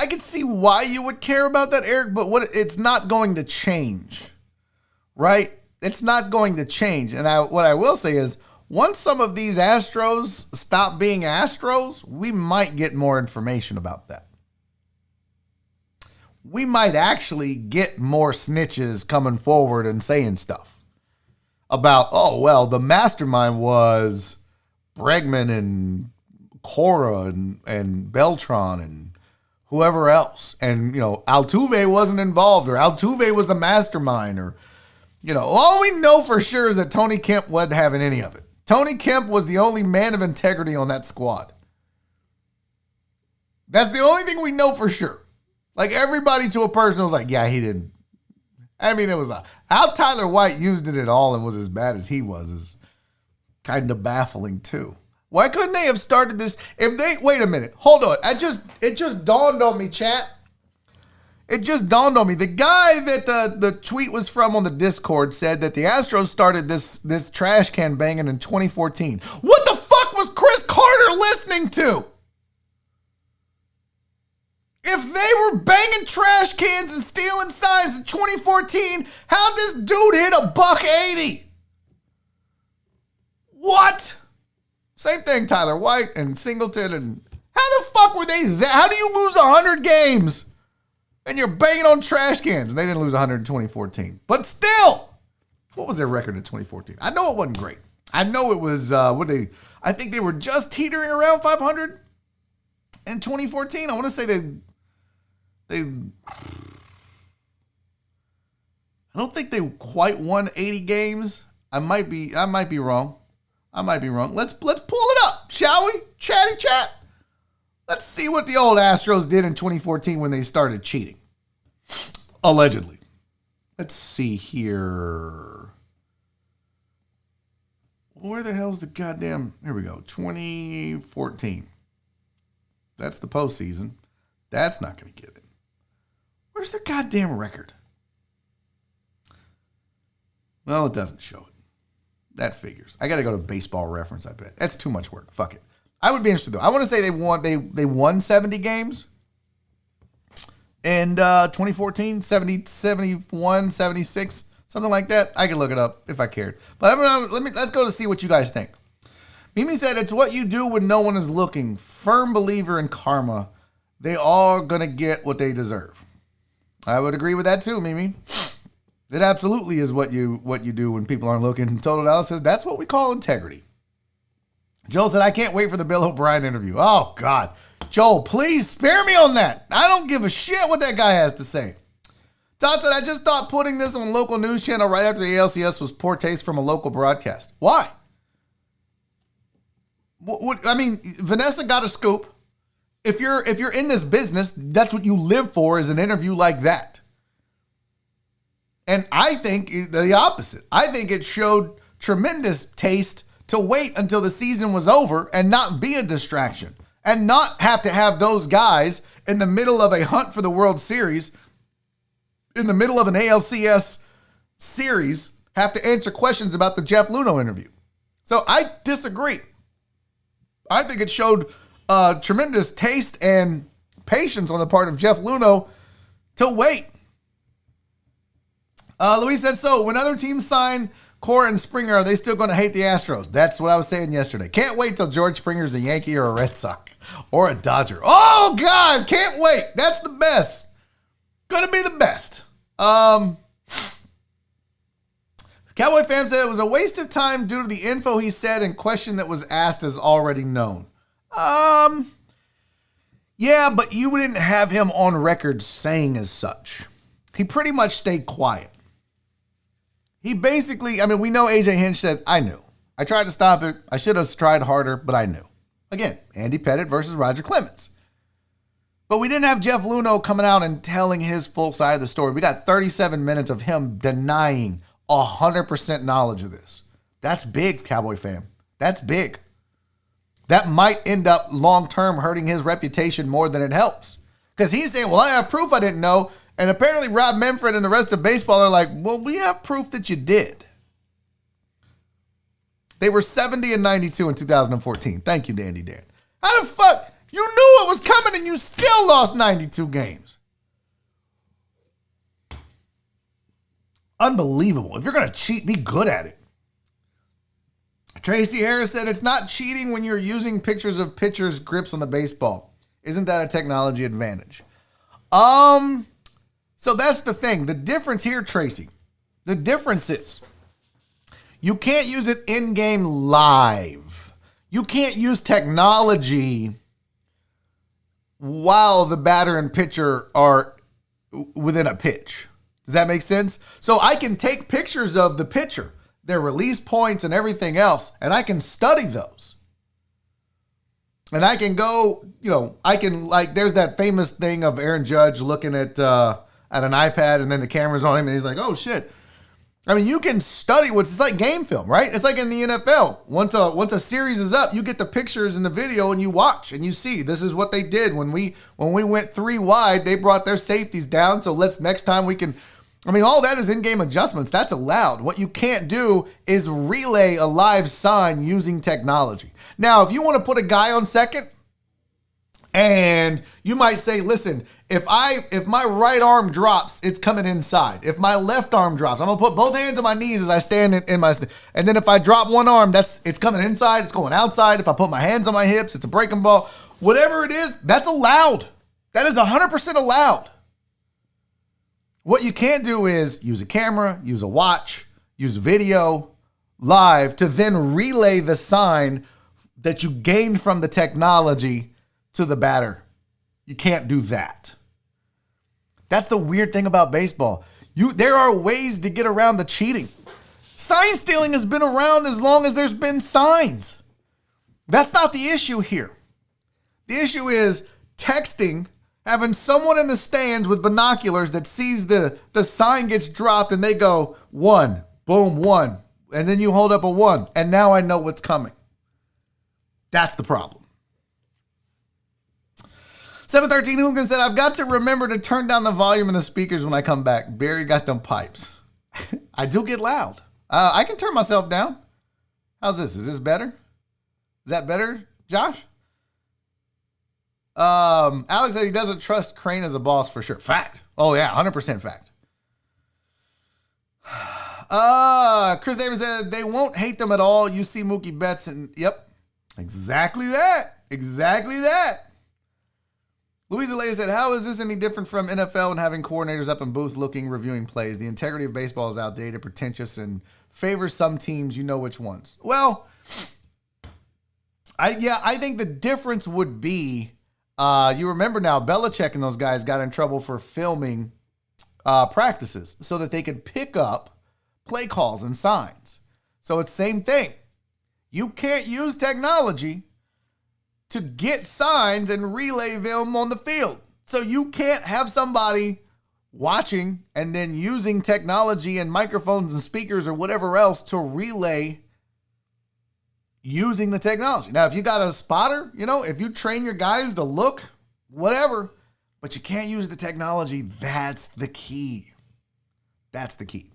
I can see why you would care about that, Eric, but it's not going to change, right? It's not going to change. And what I will say is, once some of these Astros stop being Astros, we might get more information about that. We might actually get more snitches coming forward and saying stuff about, oh, well, the mastermind was Bregman and Cora and Beltran and whoever else. And, Altuve wasn't involved, or Altuve was a mastermind, or, all we know for sure is that Tony Kemp wasn't having any of it. Tony Kemp was the only man of integrity on that squad. That's the only thing we know for sure. Like, everybody to a person was like, yeah, he didn't. I mean, it was how Tyler White used it at all and was as bad as he was is kind of baffling too. Why couldn't they have started this? Wait a minute, hold on. It just dawned on me, chat. It just dawned on me. The guy that the tweet was from on the Discord said that the Astros started this trash can banging in 2014. What the fuck was Chris Carter listening to? If they were banging trash cans and stealing signs in 2014, how'd this dude hit $180? What? Same thing, Tyler White and Singleton. And how the fuck were they that? How do you lose 100 games and you're banging on trash cans? And they didn't lose 100 in 2014. But still, what was their record in 2014? I know it wasn't great. I know it was, I think they were just teetering around 500 in 2014. I want to say I don't think they quite won 80 games. I might be wrong. Let's pull it up, shall we? Chatty chat. Let's see what the old Astros did in 2014 when they started cheating. Allegedly. Let's see here. Where the hell's the goddamn... Here we go. 2014. That's the postseason. That's not going to get it. Where's their goddamn record? Well, it doesn't show it. That figures. I got to go to Baseball Reference, I bet. That's too much work. Fuck it. I would be interested, though. I want to say they won 70 games in 2014, 70, 71, 76, something like that. I can look it up if I cared. But let's go to see what you guys think. Mimi said, it's what you do when no one is looking. Firm believer in karma. They all going to get what they deserve. I would agree with that too, Mimi. It absolutely is what you do when people aren't looking. Total Dallas says, that's what we call integrity. Joel said, I can't wait for the Bill O'Brien interview. Oh, God. Joel, please spare me on that. I don't give a shit what that guy has to say. Todd said, I just thought putting this on local news channel right after the ALCS was poor taste from a local broadcast. Why? I mean, Vanessa got a scoop. If you're in this business, that's what you live for, is an interview like that. And I think the opposite. I think it showed tremendous taste to wait until the season was over and not be a distraction and not have to have those guys in the middle of a hunt for the World Series, in the middle of an ALCS series, have to answer questions about the Jeff Luhnow interview. So I disagree. I think it showed tremendous taste and patience on the part of Jeff Luhnow to wait. Louise said, so when other teams sign Cora and Springer, are they still going to hate the Astros? That's what I was saying yesterday. Can't wait till George Springer's a Yankee or a Red Sox or a Dodger. Oh, God, can't wait. That's the best. Going to be the best. Cowboy fam said it was a waste of time due to the info he said and question that was asked is already known. Yeah, but you didn't have him on record saying as such. He pretty much stayed quiet. He basically, we know AJ Hinch said, I knew. I tried to stop it. I should have tried harder, but I knew. Again, Andy Pettitte versus Roger Clemens. But we didn't have Jeff Luhnow coming out and telling his full side of the story. We got 37 minutes of him denying 100% knowledge of this. That's big, Cowboy fam. That's big. That might end up long-term hurting his reputation more than it helps. Because he's saying, well, I have proof I didn't know. And apparently Rob Manfred and the rest of baseball are like, well, we have proof that you did. They were 70 and 92 in 2014. Thank you, Dandy Dan. How the fuck? You knew it was coming and you still lost 92 games. Unbelievable. If you're going to cheat, be good at it. Tracy Harris said it's not cheating when you're using pictures of pitchers' grips on the baseball. Isn't that a technology advantage? So that's the thing. The difference here, Tracy, the difference is you can't use it in-game live. You can't use technology while the batter and pitcher are within a pitch. Does that make sense? So I can take pictures of the pitcher, their release points and everything else, and I can study those. And I can go, there's that famous thing of Aaron Judge looking at an iPad and then the camera's on him and he's like, oh shit. I mean, you can study it's like game film, right? It's like in the NFL. Once a series is up, you get the pictures and the video and you watch and you see this is what they did when we went 3 wide, they brought their safeties down. So next time we can, all that is in-game adjustments. That's allowed. What you can't do is relay a live sign using technology. Now, if you want to put a guy on second and you might say, listen, if my right arm drops, it's coming inside. If my left arm drops, I'm going to put both hands on my knees as I stand and then if I drop one arm, it's coming inside, it's going outside. If I put my hands on my hips, it's a breaking ball. Whatever it is, that's allowed. That is 100% allowed. What you can't do is use a camera, use a watch, use video live to then relay the sign that you gained from the technology to the batter. You can't do that. That's the weird thing about baseball. There are ways to get around the cheating. Sign stealing has been around as long as there's been signs. That's not the issue here. The issue is texting, having someone in the stands with binoculars that sees the sign gets dropped and they go, 1, boom, 1. And then you hold up a 1. And now I know what's coming. That's the problem. 713 Hooligan said, I've got to remember to turn down the volume in the speakers when I come back. Barry got them pipes. I do get loud. I can turn myself down. How's this? Is this better? Is that better, Josh? Alex said he doesn't trust Crane as a boss for sure. Fact. Oh, yeah, 100% fact. Chris Davis said they won't hate them at all. You see Mookie Betts and, yep, exactly that. Exactly that. Louisa Leia said, how is this any different from NFL and having coordinators up in booth reviewing plays? The integrity of baseball is outdated, pretentious, and favors some teams. You know which ones. Well, I think the difference would be, you remember now, Belichick and those guys got in trouble for filming practices so that they could pick up play calls and signs. So it's the same thing. You can't use technology to get signs and relay them on the field. So you can't have somebody watching and then using technology and microphones and speakers or whatever else to relay using the technology. Now, if you got a spotter, if you train your guys to look, whatever, but you can't use the technology, that's the key. That's the key.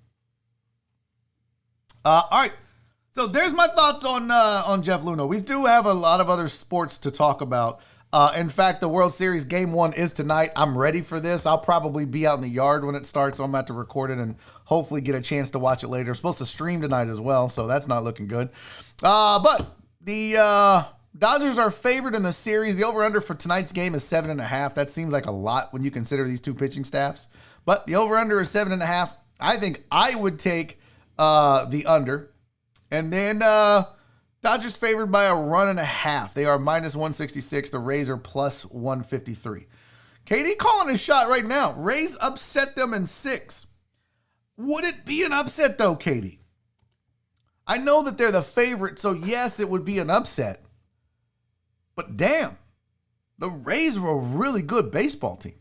All right. So there's my thoughts on Jeff Luhnow. We do have a lot of other sports to talk about. In fact, the World Series Game 1 is tonight. I'm ready for this. I'll probably be out in the yard when it starts, so I'm about to record it and hopefully get a chance to watch it later. I'm supposed to stream tonight as well, so that's not looking good. But the Dodgers are favored in the series. The over-under for tonight's game is 7.5. That seems like a lot when you consider these two pitching staffs. But the over-under is 7.5. I think I would take the under. And then Dodgers favored by 1.5. They are minus 166. The Rays are plus 153. KD calling his shot right now. Rays upset them in 6. Would it be an upset though, KD? I know that they're the favorite, so yes, it would be an upset. But damn, the Rays were a really good baseball team.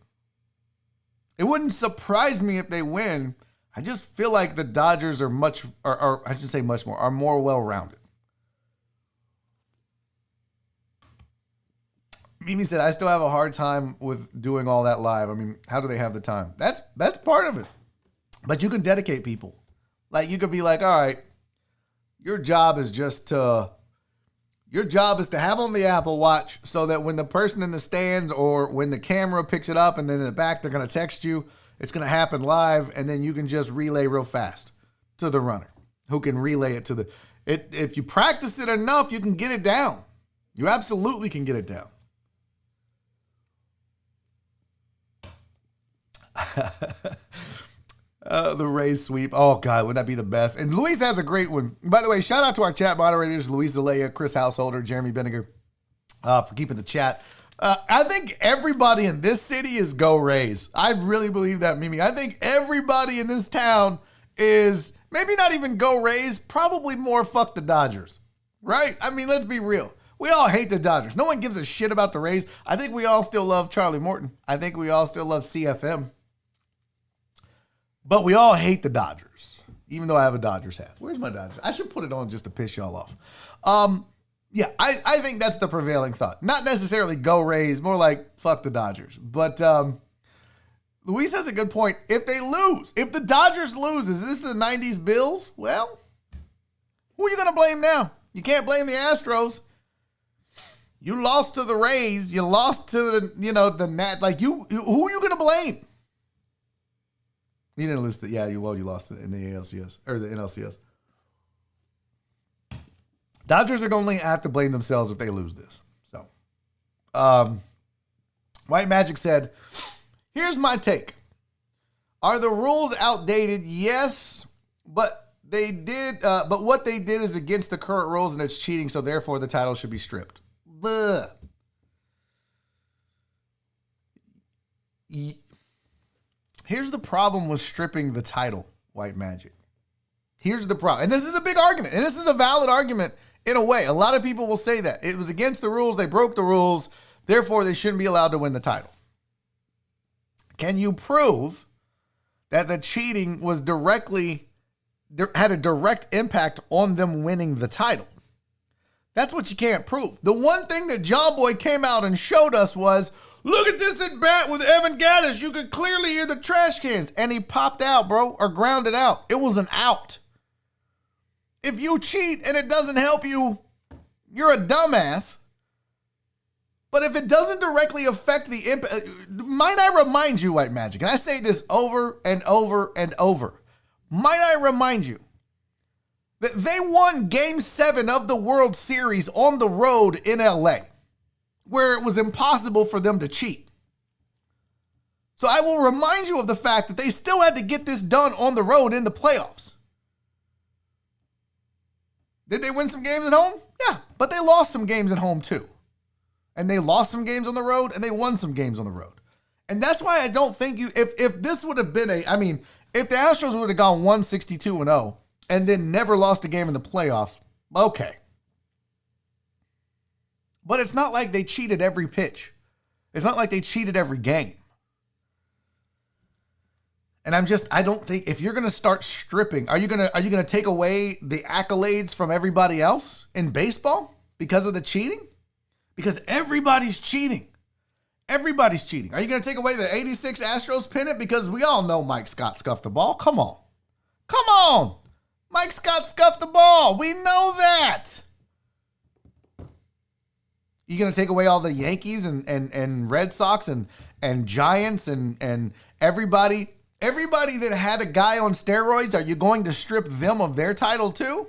It wouldn't surprise me if they win. I just feel like the Dodgers are are more well-rounded. Mimi said, I still have a hard time with doing all that live. I mean, how do they have the time? That's part of it. But you can dedicate people. Like, you could be like, all right, your job is to have on the Apple Watch so that when the person in the stands or when the camera picks it up and then in the back they're going to text you, it's going to happen live, and then you can just relay real fast to the runner who can relay it to the... If you practice it enough, you can get it down. You absolutely can get it down. The Rays sweep. Oh, God, would that be the best? And Luis has a great one. By the way, shout out to our chat moderators, Luis Zelaya, Chris Householder, Jeremy Benninger, for keeping the chat. I think everybody in this city is go Rays. I really believe that, Mimi. I think everybody in this town is maybe not even go Rays, probably more fuck the Dodgers, right? I mean, let's be real. We all hate the Dodgers. No one gives a shit about the Rays. I think we all still love Charlie Morton. I think we all still love CFM. But we all hate the Dodgers, even though I have a Dodgers hat. Where's my Dodgers? I should put it on just to piss y'all off. Yeah, I think that's the prevailing thought. Not necessarily go Rays, more like fuck the Dodgers. But Luis has a good point. If they lose, if the Dodgers lose, is this the 90s Bills? Well, who are you going to blame now? You can't blame the Astros. You lost to the Rays. You lost to the Nats. Like who are you going to blame? You didn't lose you lost in the ALCS or the NLCS. Dodgers are going to have to blame themselves if they lose this. So, White Magic said, here's my take. Are the rules outdated? Yes, but what they did is against the current rules and it's cheating, so therefore the title should be stripped. Blah. Here's the problem with stripping the title, White Magic. Here's the problem. And this is a big argument. And this is a valid argument in a way. A lot of people will say that. It was against the rules. They broke the rules. Therefore, they shouldn't be allowed to win the title. Can you prove that the cheating was had a direct impact on them winning the title? That's what you can't prove. The one thing that John Boy came out and showed us was, look at this at bat with Evan Gattis. You could clearly hear the trash cans. And he popped out, bro, or grounded out. It was an out. If you cheat and it doesn't help you, you're a dumbass. But if it doesn't directly affect the impact, might I remind you, White Magic, and I say this over and over and over, might I remind you that they won Game 7 of the World Series on the road in LA, where it was impossible for them to cheat. So I will remind you of the fact that they still had to get this done on the road in the playoffs. Did they win some games at home? Yeah, but they lost some games at home too. And they lost some games on the road and they won some games on the road. And that's why I don't think if this would have been if the Astros would have gone 162-0 and then never lost a game in the playoffs, okay. But it's not like they cheated every pitch. It's not like they cheated every game. And I don't think if you're going to start stripping, are you going to take away the accolades from everybody else in baseball because of the cheating? Because everybody's cheating. Everybody's cheating. Are you going to take away the 86 Astros pennant? Because we all know Mike Scott scuffed the ball. Come on. Come on. Mike Scott scuffed the ball. We know that. You going to take away all the Yankees and Red Sox and Giants and everybody that had a guy on steroids? Are you going to strip them of their title too?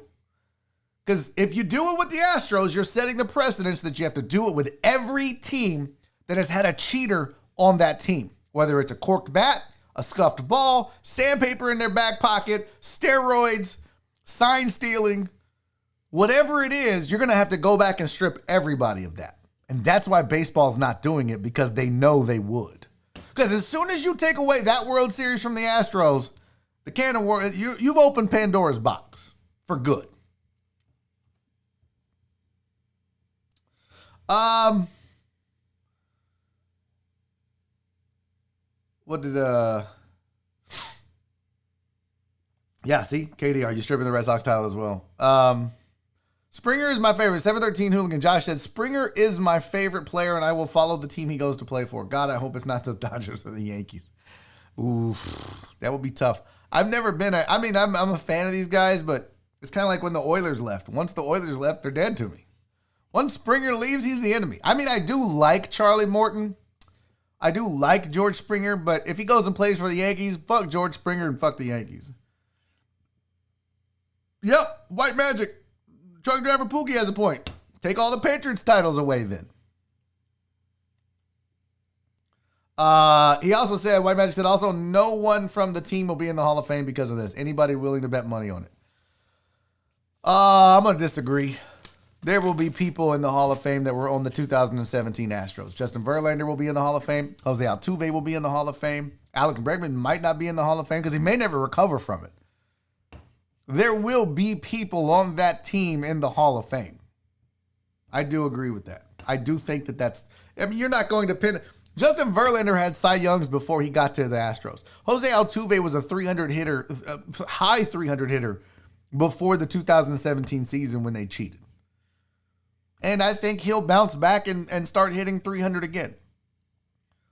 Because if you do it with the Astros, you're setting the precedence that you have to do it with every team that has had a cheater on that team. Whether it's a corked bat, a scuffed ball, sandpaper in their back pocket, steroids, sign stealing, whatever it is, you're going to have to go back and strip everybody of that. And that's why baseball's not doing it, because they know they would. Because as soon as you take away that World Series from the Astros, the can of worms, you've opened Pandora's box for good. Yeah, see, Katie, are you stripping the Red Sox title as well? Springer is my favorite. 713 Hooligan Josh said, Springer is my favorite player, and I will follow the team he goes to play for. God, I hope it's not the Dodgers or the Yankees. Oof, that would be tough. I've never been I'm a fan of these guys, but it's kind of like when the Oilers left. Once the Oilers left, they're dead to me. Once Springer leaves, he's the enemy. I mean, I do like Charlie Morton. I do like George Springer, but if he goes and plays for the Yankees, fuck George Springer and fuck the Yankees. Yep, White Magic. Truck driver Pookie has a point. Take all the Patriots titles away then. He also said, White Magic said, also, no one from the team will be in the Hall of Fame because of this. Anybody willing to bet money on it? I'm going to disagree. There will be people in the Hall of Fame that were on the 2017 Astros. Justin Verlander will be in the Hall of Fame. Jose Altuve will be in the Hall of Fame. Alec Bregman might not be in the Hall of Fame because he may never recover from it. There will be people on that team in the Hall of Fame. I do agree with that. I do think that that's, I mean, you're not going to pin. Justin Verlander had Cy Youngs before he got to the Astros. Jose Altuve was a 300 hitter, high 300 hitter before the 2017 season when they cheated. And I think he'll bounce back and start hitting 300 again.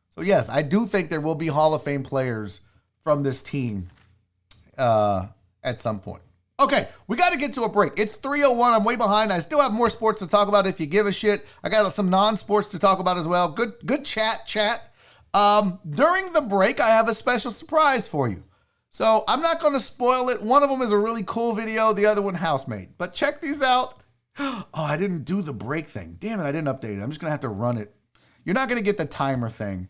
So yes, I do think there will be Hall of Fame players from this team at some point. Okay, we got to get to a break. It's 3:01. I'm way behind. I still have more sports to talk about if you give a shit. I got some non-sports to talk about as well. Good chat. During the break, I have a special surprise for you. So I'm not going to spoil it. One of them is a really cool video. The other one, house-made. But check these out. Oh, I didn't do the break thing. Damn it, I didn't update it. I'm just going to have to run it. You're not going to get the timer thing.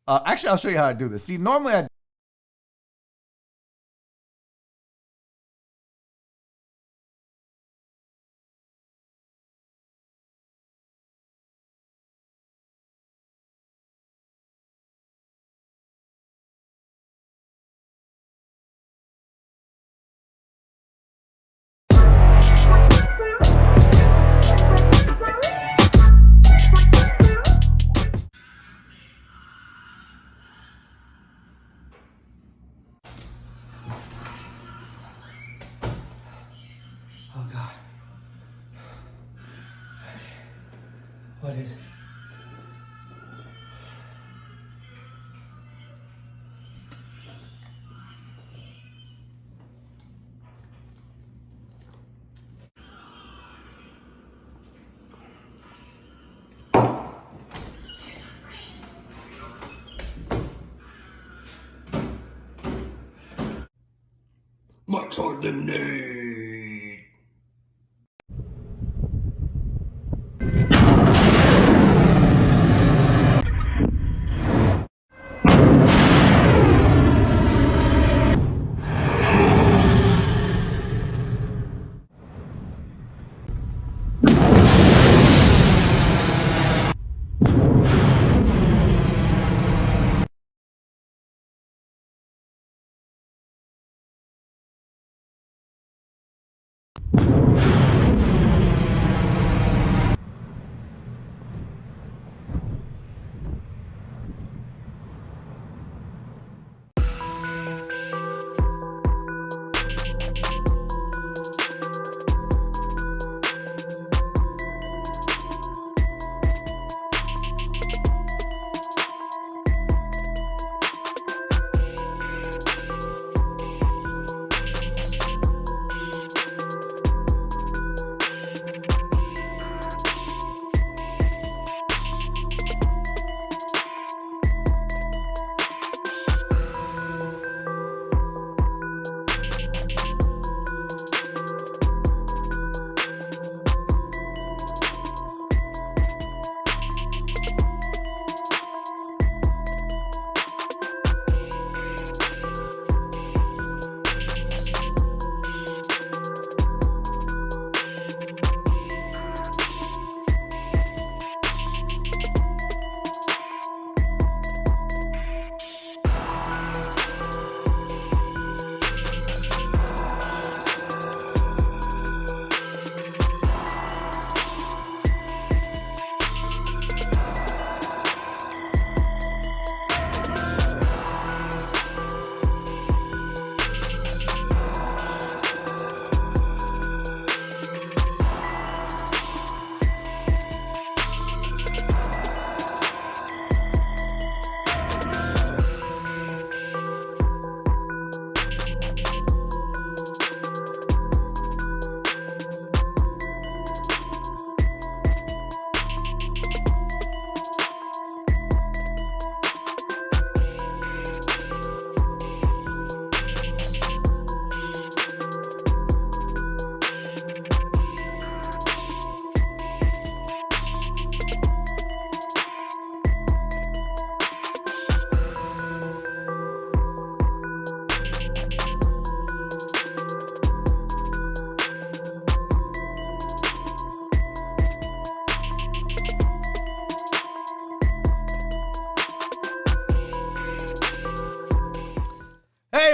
Actually, I'll show you how I do this. See, normally I What is it? My lemonade.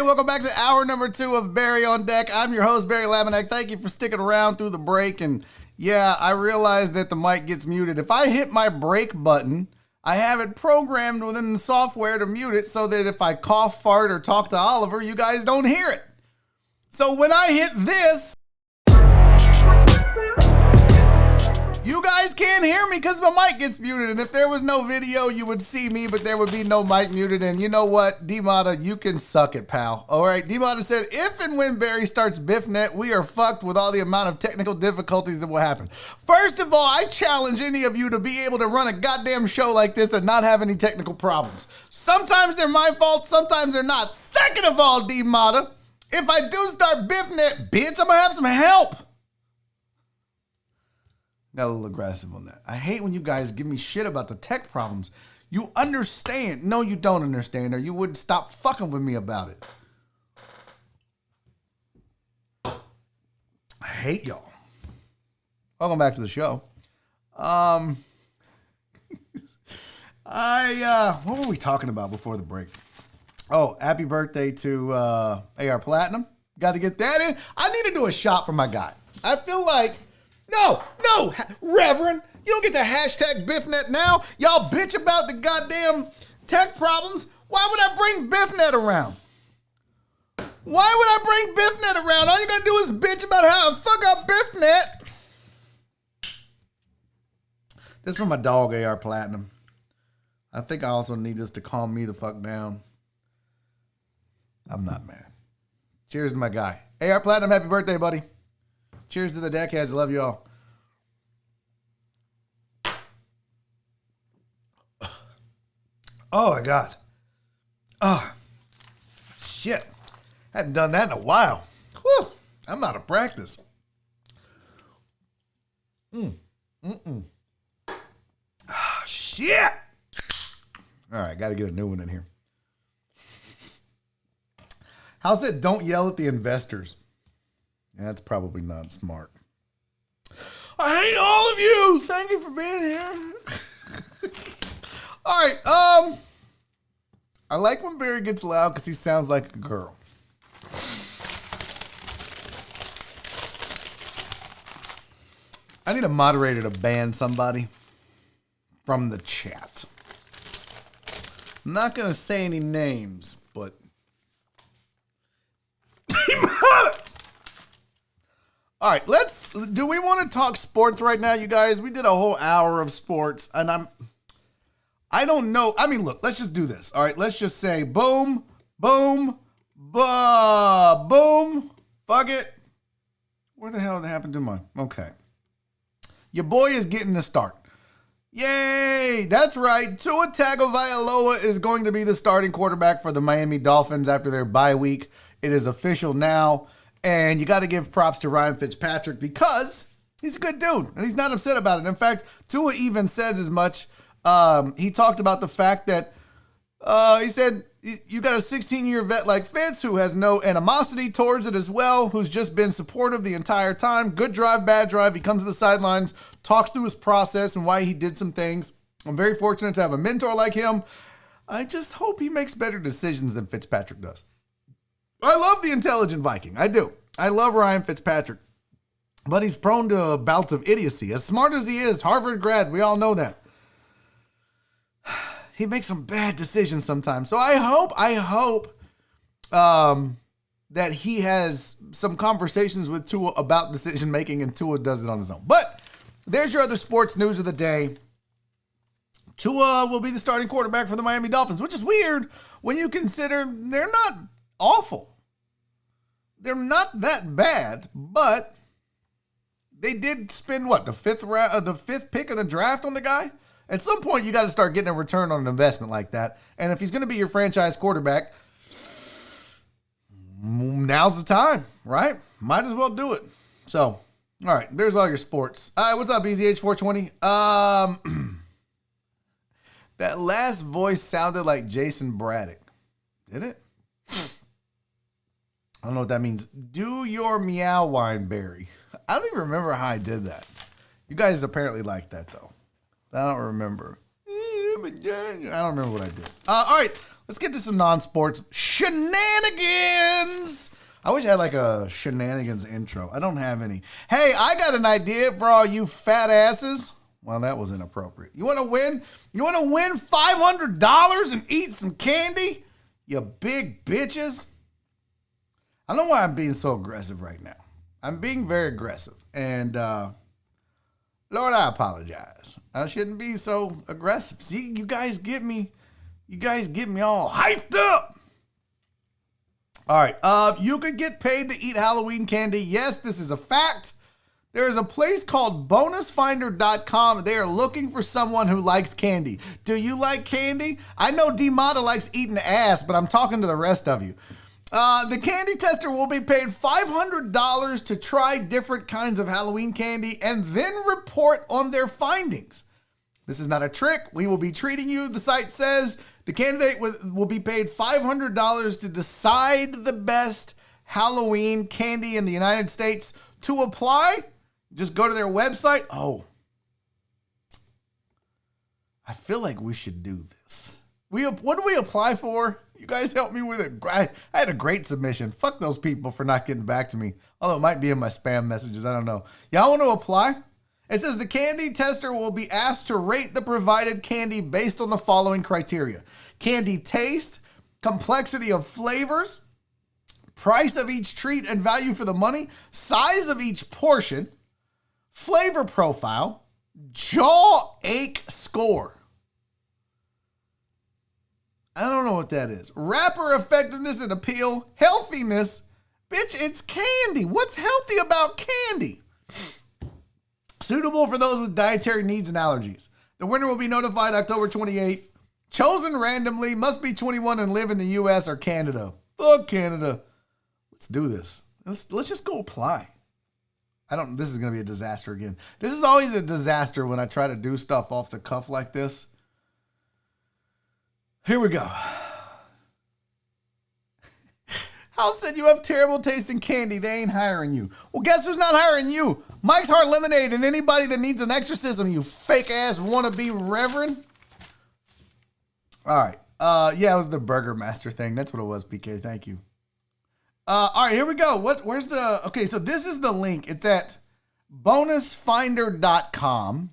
welcome back to hour number 2 of Barry on Deck. I'm your host, Barry Laminack. Thank you for sticking around through the break. And yeah, I realized that the mic gets muted. If I hit my break button, I have it programmed within the software to mute it so that if I cough, fart, or talk to Oliver, you guys don't hear it. So when I hit this, you guys can't hear me because my mic gets muted. And if there was no video, you would see me, but there would be no mic muted. And you know what? D-Mata, you can suck it, pal. All right, D-Mata said, if and when Barry starts BiffNet, we are fucked with all the amount of technical difficulties that will happen. First of all, I challenge any of you to be able to run a goddamn show like this and not have any technical problems. Sometimes they're my fault, sometimes they're not. Second of all, D-Mata, if I do start BiffNet, bitch, I'm gonna have some help. Got a little aggressive on that. I hate when you guys give me shit about the tech problems. You understand. No, you don't understand, or you wouldn't stop fucking with me about it. I hate y'all. Welcome back to the show. What were we talking about before the break? Oh, happy birthday to AR Platinum. Got to get that in. I need to do a shot for my guy. I feel like No, Reverend, you don't get to hashtag BiffNet now. Y'all bitch about the goddamn tech problems. Why would I bring BiffNet around? Why would I bring BiffNet around? All you gotta do is bitch about how I fuck up BiffNet. This is from my dog, AR Platinum. I think I also need this to calm me the fuck down. I'm not mad. Cheers to my guy. AR Platinum, happy birthday, buddy. Cheers to the deckheads. Love you all. Oh, my God. Oh, shit. Hadn't done that in a while. Whew. I'm out of practice. Ah, shit. All right, got to get a new one in here. How's it? Don't yell at the investors. That's probably not smart. I hate all of you. Thank you for being here. All right. I like when Barry gets loud because he sounds like a girl. I need a moderator to ban somebody from the chat. I'm not going to say any names, but all right, do we want to talk sports right now, you guys? We did a whole hour of sports, and I don't know. I mean, look, let's just do this. All right, let's just say boom, boom, boom, fuck it. Where the hell did it happen to mine? Okay. Your boy is getting the start. Yay, that's right. Tua Tagovailoa is going to be the starting quarterback for the Miami Dolphins after their bye week. It is official now. And you got to give props to Ryan Fitzpatrick because he's a good dude and he's not upset about it. In fact, Tua even says as much. He talked about the fact that he said you got a 16-year vet like Fitz who has no animosity towards it as well, who's just been supportive the entire time. Good drive, bad drive. He comes to the sidelines, talks through his process and why he did some things. I'm very fortunate to have a mentor like him. I just hope he makes better decisions than Fitzpatrick does. I love the intelligent Viking. I do. I love Ryan Fitzpatrick. But he's prone to bouts of idiocy. As smart as he is, Harvard grad, we all know that. He makes some bad decisions sometimes. So I hope that he has some conversations with Tua about decision making and Tua does it on his own. But there's your other sports news of the day. Tua will be the starting quarterback for the Miami Dolphins, which is weird when you consider they're not awful. They're not that bad, but they did spend the fifth pick of the draft on the guy. At some point, you got to start getting a return on an investment like that. And if he's going to be your franchise quarterback, now's the time, right? Might as well do it. So, all right, there's all your sports. All right, what's up, BZH420? That last voice sounded like Jason Braddock. Did it? I don't know what that means. Do your meow wine, Barry. I don't even remember how I did that. You guys apparently like that, though. I don't remember. I don't remember what I did. All right, let's get to some non-sports shenanigans. I wish I had like a shenanigans intro. I don't have any. Hey, I got an idea for all you fat asses. Well, that was inappropriate. You want to win? You want to win $500 and eat some candy? You big bitches. I don't know why I'm being so aggressive right now. I'm being very aggressive. And, Lord, I apologize. I shouldn't be so aggressive. See, you guys get me all hyped up. All right, you could get paid to eat Halloween candy. Yes, this is a fact. There is a place called bonusfinder.com. They are looking for someone who likes candy. Do you like candy? I know D-Mata likes eating ass, but I'm talking to the rest of you. The candy tester will be paid $500 to try different kinds of Halloween candy and then report on their findings. This is not a trick. We will be treating you, the site says. The candidate will be paid $500 to decide the best Halloween candy in the United States. To apply, just go to their website. Oh, I feel like we should do this. What do we apply for? You guys help me with it. I had a great submission. Fuck those people for not getting back to me. Although it might be in my spam messages. I don't know. Y'all want to apply? It says the candy tester will be asked to rate the provided candy based on the following criteria: candy taste, complexity of flavors, price of each treat and value for the money, size of each portion, flavor profile, jaw ache score. I don't know what that is. Wrapper effectiveness and appeal, healthiness. Bitch, it's candy. What's healthy about candy? Suitable for those with dietary needs and allergies. The winner will be notified October 28th. Chosen randomly, must be 21 and live in the US or Canada. Fuck Canada. Let's do this. Let's just go apply. This is going to be a disaster again. This is always a disaster when I try to do stuff off the cuff like this. Here we go. House said you have terrible taste in candy. They ain't hiring you. Well, guess who's not hiring you? Mike's Hard Lemonade and anybody that needs an exorcism, you fake ass wannabe reverend. All right. Yeah, it was the Burger Master thing. That's what it was, PK. Thank you. All right, here we go. Where's the... Okay, so this is the link. It's at bonusfinder.com.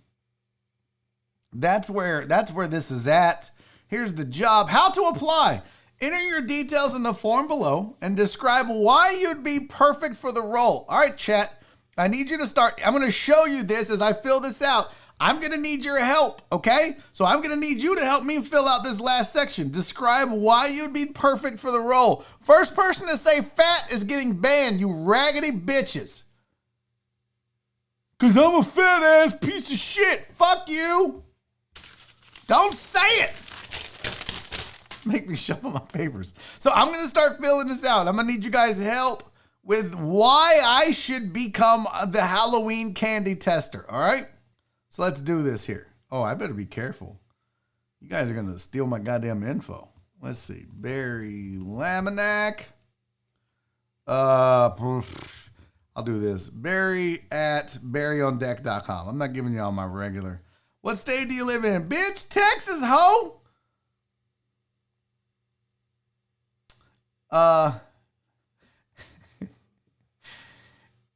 That's where this is at. Here's the job. How to apply. Enter your details in the form below and describe why you'd be perfect for the role. All right, chat. I need you to start. I'm going to show you this as I fill this out. I'm going to need your help, okay? So I'm going to need you to help me fill out this last section. Describe why you'd be perfect for the role. First person to say fat is getting banned, you raggedy bitches. Because I'm a fat ass piece of shit. Fuck you. Don't say it. Make me shuffle my papers. So I'm going to start filling this out. I'm going to need you guys' help with why I should become the Halloween candy tester, all right? So let's do this here. Oh, I better be careful. You guys are going to steal my goddamn info. Let's see. Barry Laminack. I'll do this. Barry at barryondeck.com. I'm not giving y'all my regular. What state do you live in? Bitch, Texas, ho!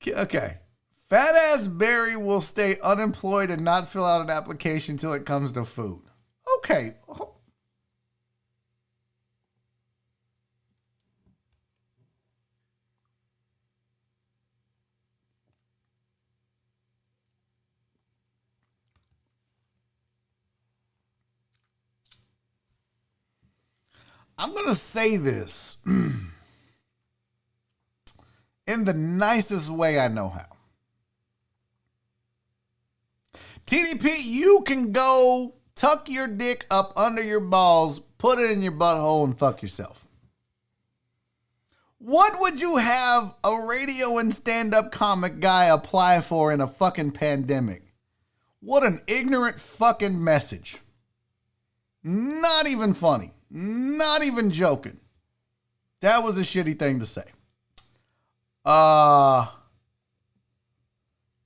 Okay. Fat ass Barry will stay unemployed and not fill out an application until it comes to food. Okay. I'm going to say this in the nicest way I know how. TDP, you can go tuck your dick up under your balls, put it in your butthole, and fuck yourself. What would you have a radio and stand-up comic guy apply for in a fucking pandemic? What an ignorant fucking message. Not even funny. Not even joking. That was a shitty thing to say.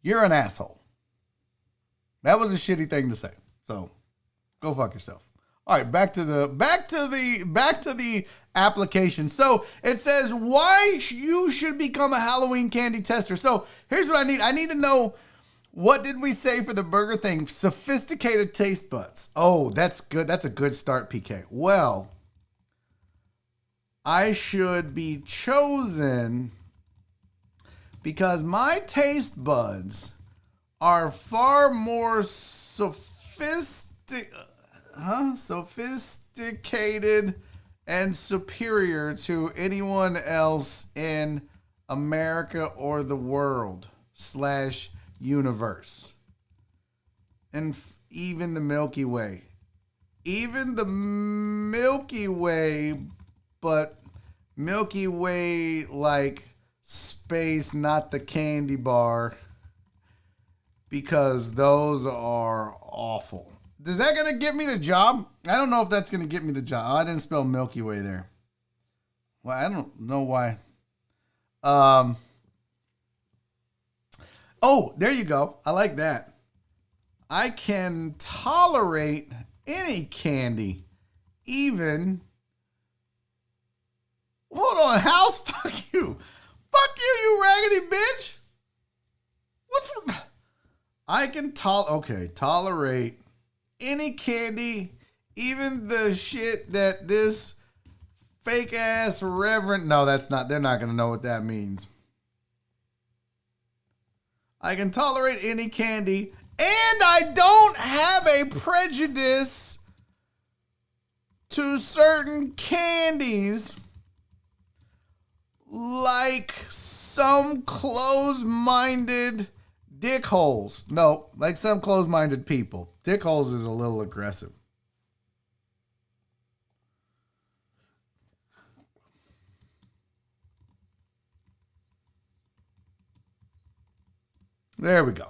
You're an asshole. That was a shitty thing to say. So, go fuck yourself. All right, back to the application. So it says why you should become a Halloween candy tester. So here's what I need. I need to know, what did we say for the burger thing? Sophisticated taste buds. Oh, that's good. That's a good start, PK. Well, I should be chosen because my taste buds are far more sophisticated and superior to anyone else in America or the world / universe. And even the Milky Way. Even the Milky Way, but Milky Way like space, not the candy bar. Because those are awful. Is that going to get me the job? I don't know if that's going to get me the job. Oh, I didn't spell Milky Way there. Well, I don't know why. Oh, there you go. I like that. I can tolerate any candy, even. Hold on, House. Fuck you. Fuck you, you raggedy bitch. What's. I can tolerate any candy, even the shit that this fake ass reverend. No, that's not. They're not going to know what that means. I can tolerate any candy, and I don't have a prejudice to certain candies like some closed-minded dickholes. No, like some closed-minded people. Dickholes is a little aggressive. There we go.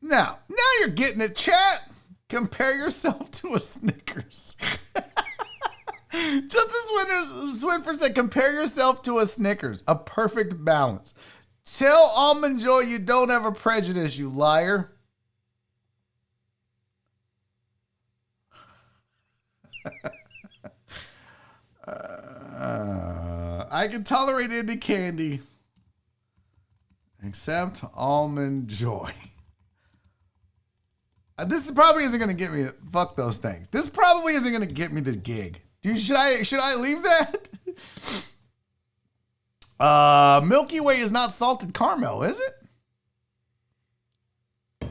Now you're getting it, chat. Compare yourself to a Snickers. Just as Swinford said, compare yourself to a Snickers. A perfect balance. Tell Almond Joy you don't have a prejudice, you liar. I can tolerate any candy except Almond Joy. This probably isn't going to get me. Fuck those things. This probably isn't going to get me the gig. Should I leave that? Milky Way is not salted caramel, is it?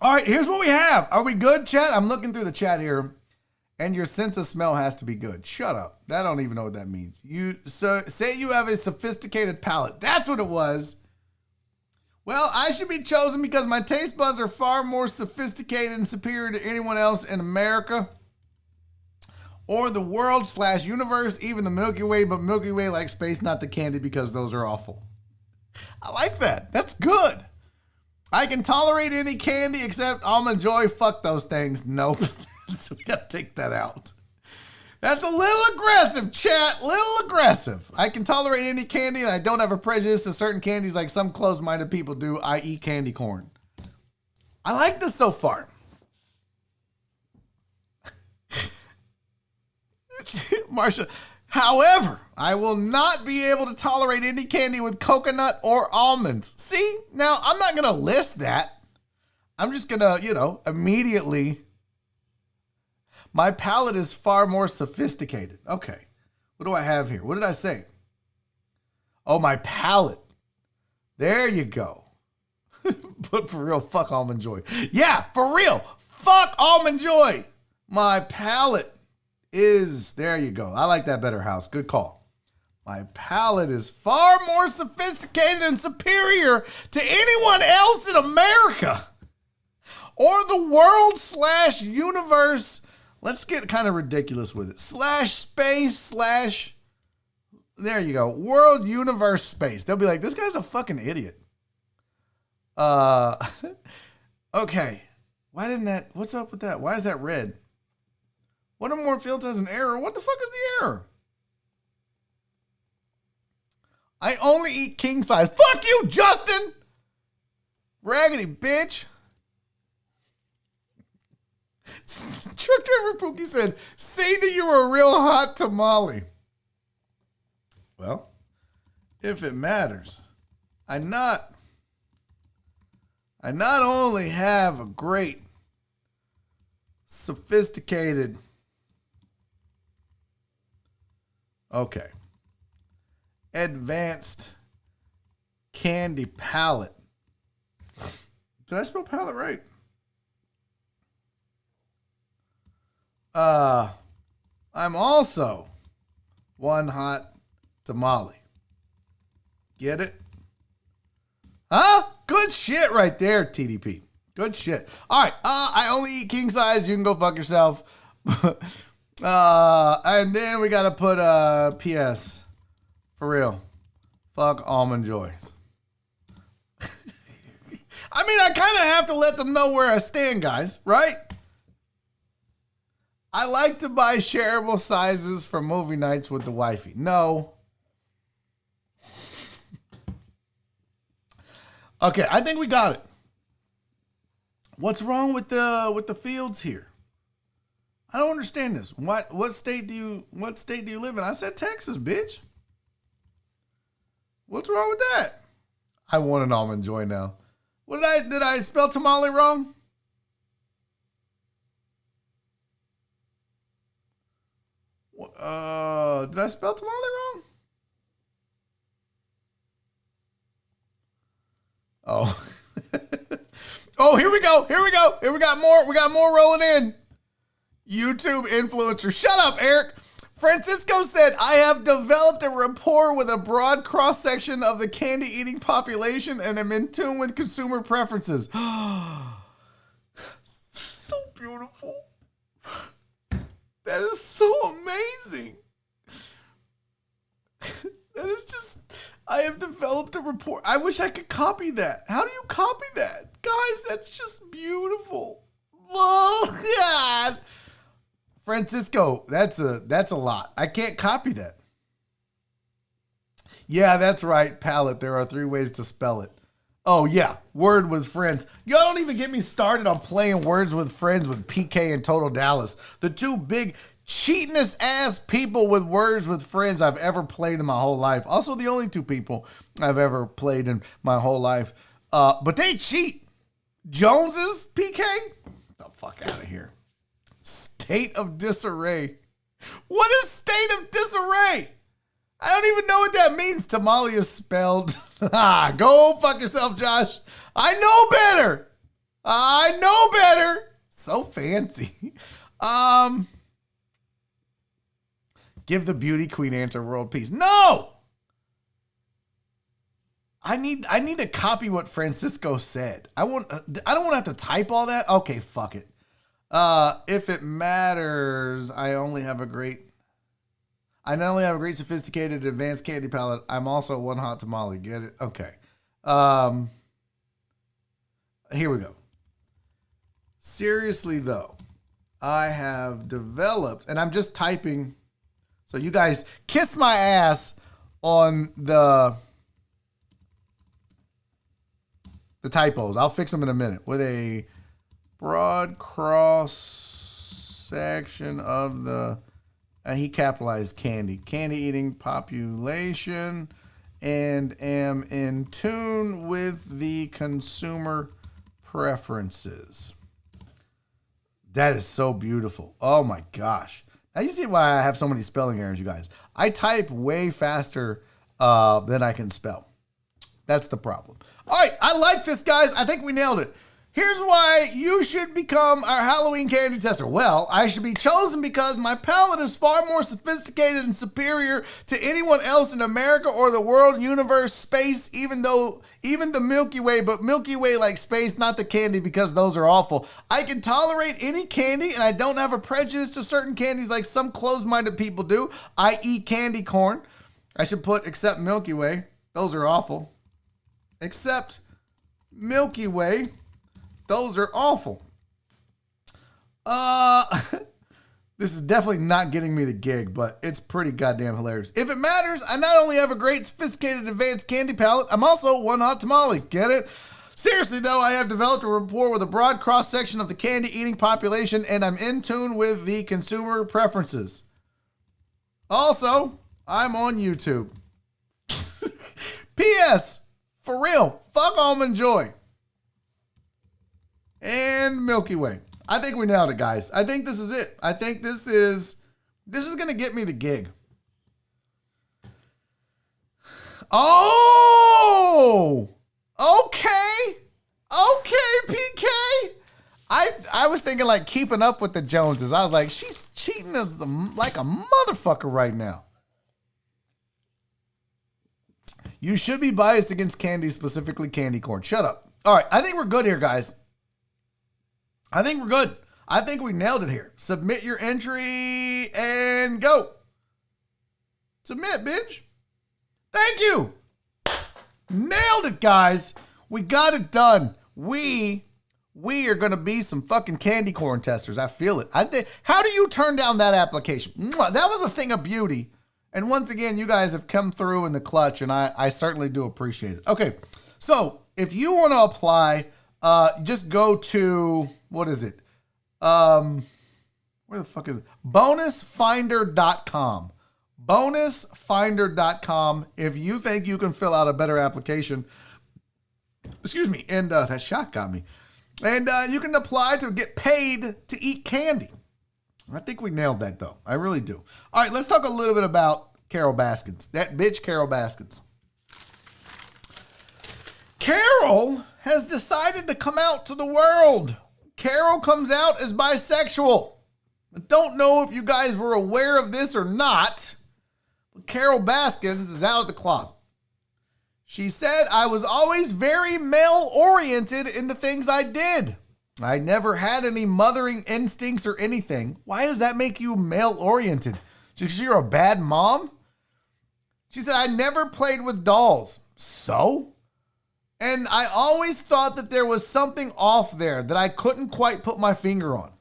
All right, here's what we have. Are we good, chat? I'm looking through the chat here, and your sense of smell has to be good. Shut up. I don't even know what that means. Say you have a sophisticated palate. That's what it was. Well, I should be chosen because my taste buds are far more sophisticated and superior to anyone else in America or the world / universe, even the Milky Way, but Milky Way like space, not the candy, because those are awful. I like that. That's good. I can tolerate any candy except Almond Joy. Fuck those things. Nope. So we got to take that out. That's a little aggressive, chat. Little aggressive. I can tolerate any candy, and I don't have a prejudice to certain candies like some closed-minded people do, i.e. candy corn. I like this so far. Marsha, however, I will not be able to tolerate any candy with coconut or almonds. See, now I'm not going to list that. I'm just going to, immediately. My palate is far more sophisticated. Okay. What do I have here? What did I say? Oh, my palate. There you go. But for real, fuck Almond Joy. Yeah, for real. Fuck Almond Joy. My palate is, there you go. I like that better, House. Good call. My palate is far more sophisticated and superior to anyone else in America or the world / universe. Let's get kind of ridiculous with it. / space / there you go. World, universe, space. They'll be like, this guy's a fucking idiot. Okay. What's up with that? Why is that red? One or more fields has an error. What the fuck is the error? I only eat king size. Fuck you, Justin! Raggedy bitch. Truck driver Pookie said, say that you were a real hot tamale. Well, if it matters, I not only have a great, sophisticated, advanced candy palate. Did I spell palate right? I'm also one hot tamale. Get it? Huh? Good shit right there, TDP. Good shit. All right. I only eat king size. You can go fuck yourself. And then we got to put PS. For real. Fuck Almond Joys. I mean, I kind of have to let them know where I stand, guys, right? I like to buy shareable sizes for movie nights with the wifey. No. Okay, I think we got it. What's wrong with the fields here? I don't understand this. What state do you live in? I said Texas, bitch. What's wrong with that? I want an Almond Joy now. Did I spell tamale wrong? Did I spell tamale wrong? Oh. Oh, here we go. We got more rolling in. YouTube influencer. Shut up, Eric. Francisco said, I have developed a rapport with a broad cross-section of the candy-eating population and am in tune with consumer preferences. So beautiful. That is so amazing. That is just, I have developed a rapport. I wish I could copy that. How do you copy that? Guys, that's just beautiful. Oh, God. Francisco, that's a lot. I can't copy that. Yeah, that's right, palette. There are 3 ways to spell it. Oh, yeah, word with friends. Y'all don't even get me started on playing words with friends with PK and Total Dallas. The 2 big cheatinest ass people with words with friends I've ever played in my whole life. Also, the only 2 people I've ever played in my whole life. But they cheat. Jones's PK? The fuck out of here. State of disarray. What is state of disarray? I don't even know what that means. Tamale is spelled. Go fuck yourself, Josh. I know better. So fancy. Give the beauty queen answer world peace. No. I need to copy what Francisco said. I don't want to have to type all that. Okay, fuck it. If it matters, I not only have a great sophisticated advanced candy palette, I'm also one hot tamale. Get it? Okay. Here we go. Seriously though, I have developed, and I'm just typing, so you guys kiss my ass on the typos. I'll fix them in a minute. With a broad cross section of the, he capitalized candy eating population, and am in tune with the consumer preferences. That is so beautiful. Oh my gosh. Now you see why I have so many spelling errors, you guys. I type way faster than I can spell. That's the problem. All right, I like this, guys. I think we nailed it. Here's why you should become our Halloween candy tester. Well, I should be chosen because my palate is far more sophisticated and superior to anyone else in America or the world, universe, space, even the Milky Way, but Milky Way like space, not the candy, because those are awful. I can tolerate any candy, and I don't have a prejudice to certain candies like some closed-minded people do. I eat candy corn. I should put except Milky Way. Those are awful. Except Milky Way. Those are awful. This is definitely not getting me the gig, but it's pretty goddamn hilarious. If it matters, I not only have a great, sophisticated, advanced candy palette, I'm also one hot tamale. Get it? Seriously, though, I have developed a rapport with a broad cross-section of the candy-eating population, and I'm in tune with the consumer preferences. Also, I'm on YouTube. P.S. For real, fuck Almond Joy. And Milky Way. I think we nailed it, guys. I think this is it. I think this is going to get me the gig. Oh! Okay, PK. I was thinking like Keeping Up with the Joneses. I was like, she's cheating as like a motherfucker right now. You should be biased against candy, specifically candy corn. Shut up. All right, I think we're good here, guys. I think we're good. I think we nailed it here. Submit your entry and go. Submit, bitch. Thank you. Nailed it, guys. We got it done. We are going to be some fucking candy corn testers. I feel it. I think. How do you turn down that application? That was a thing of beauty. And once again, you guys have come through in the clutch, and I certainly do appreciate it. Okay, so if you want to apply, just go to, what is it? Where the fuck is it? Bonusfinder.com. Bonusfinder.com. If you think you can fill out a better application, excuse me, and that shot got me. And you can apply to get paid to eat candy. I think we nailed that, though. I really do. All right, let's talk a little bit about Carole Baskins. That bitch, Carole Baskins. Carole has decided to come out to the world. Carole comes out as bisexual. I don't know if you guys were aware of this or not, but Carole Baskins is out of the closet. She said, I was always very male-oriented in the things I did. I never had any mothering instincts or anything. Why does that make you male-oriented? Because you're a bad mom? She said, I never played with dolls. So? And I always thought that there was something off there that I couldn't quite put my finger on.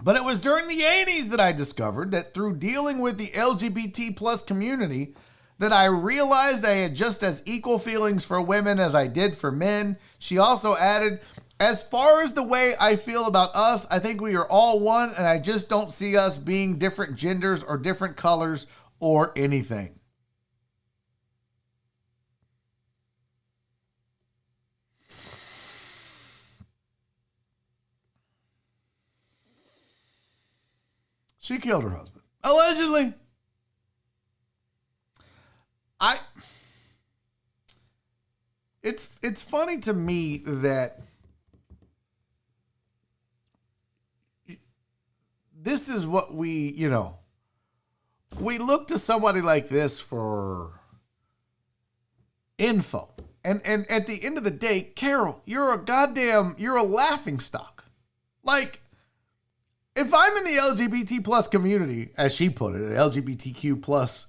But it was during the 80s that I discovered that through dealing with the LGBT plus community, that I realized I had just as equal feelings for women as I did for men. She also added, as far as the way I feel about us, I think we are all one, and I just don't see us being different genders or different colors or anything. She killed her husband. Allegedly. It's funny to me that this is what we look to somebody like this for info. And at the end of the day, Carole, you're a laughing stock. Like, if I'm in the LGBT plus community, as she put it, LGBTQ plus,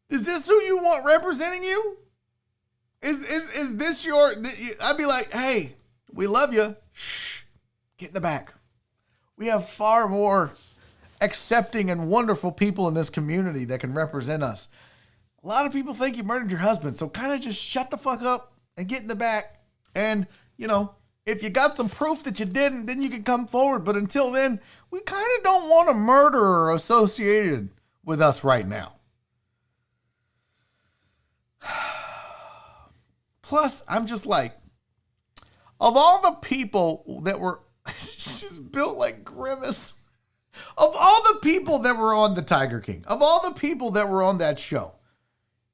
is this who you want representing you? Is this your, I'd be like, hey, we love you. Shh, get in the back. We have far more accepting and wonderful people in this community that can represent us. A lot of people think you murdered your husband, so kind of just shut the fuck up and get in the back. And, if you got some proof that you didn't, then you can come forward. But until then, we kind of don't want a murderer associated with us right now. Plus, I'm just like, of all the people that were, she's built like Grimace. Of all the people that were on the Tiger King, of all the people that were on that show,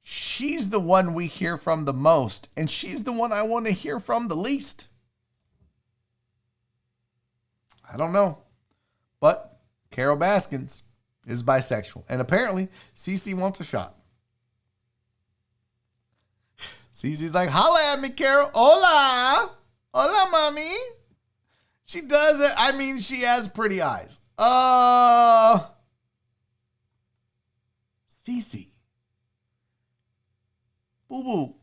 she's the one we hear from the most, and she's the one I want to hear from the least. I don't know, but Carole Baskins is bisexual, and apparently Cece wants a shot. Cece's like, holla at me, Carole. Hola. Hola, mommy. She does it. I mean, she has pretty eyes. Cece. Boo-boo.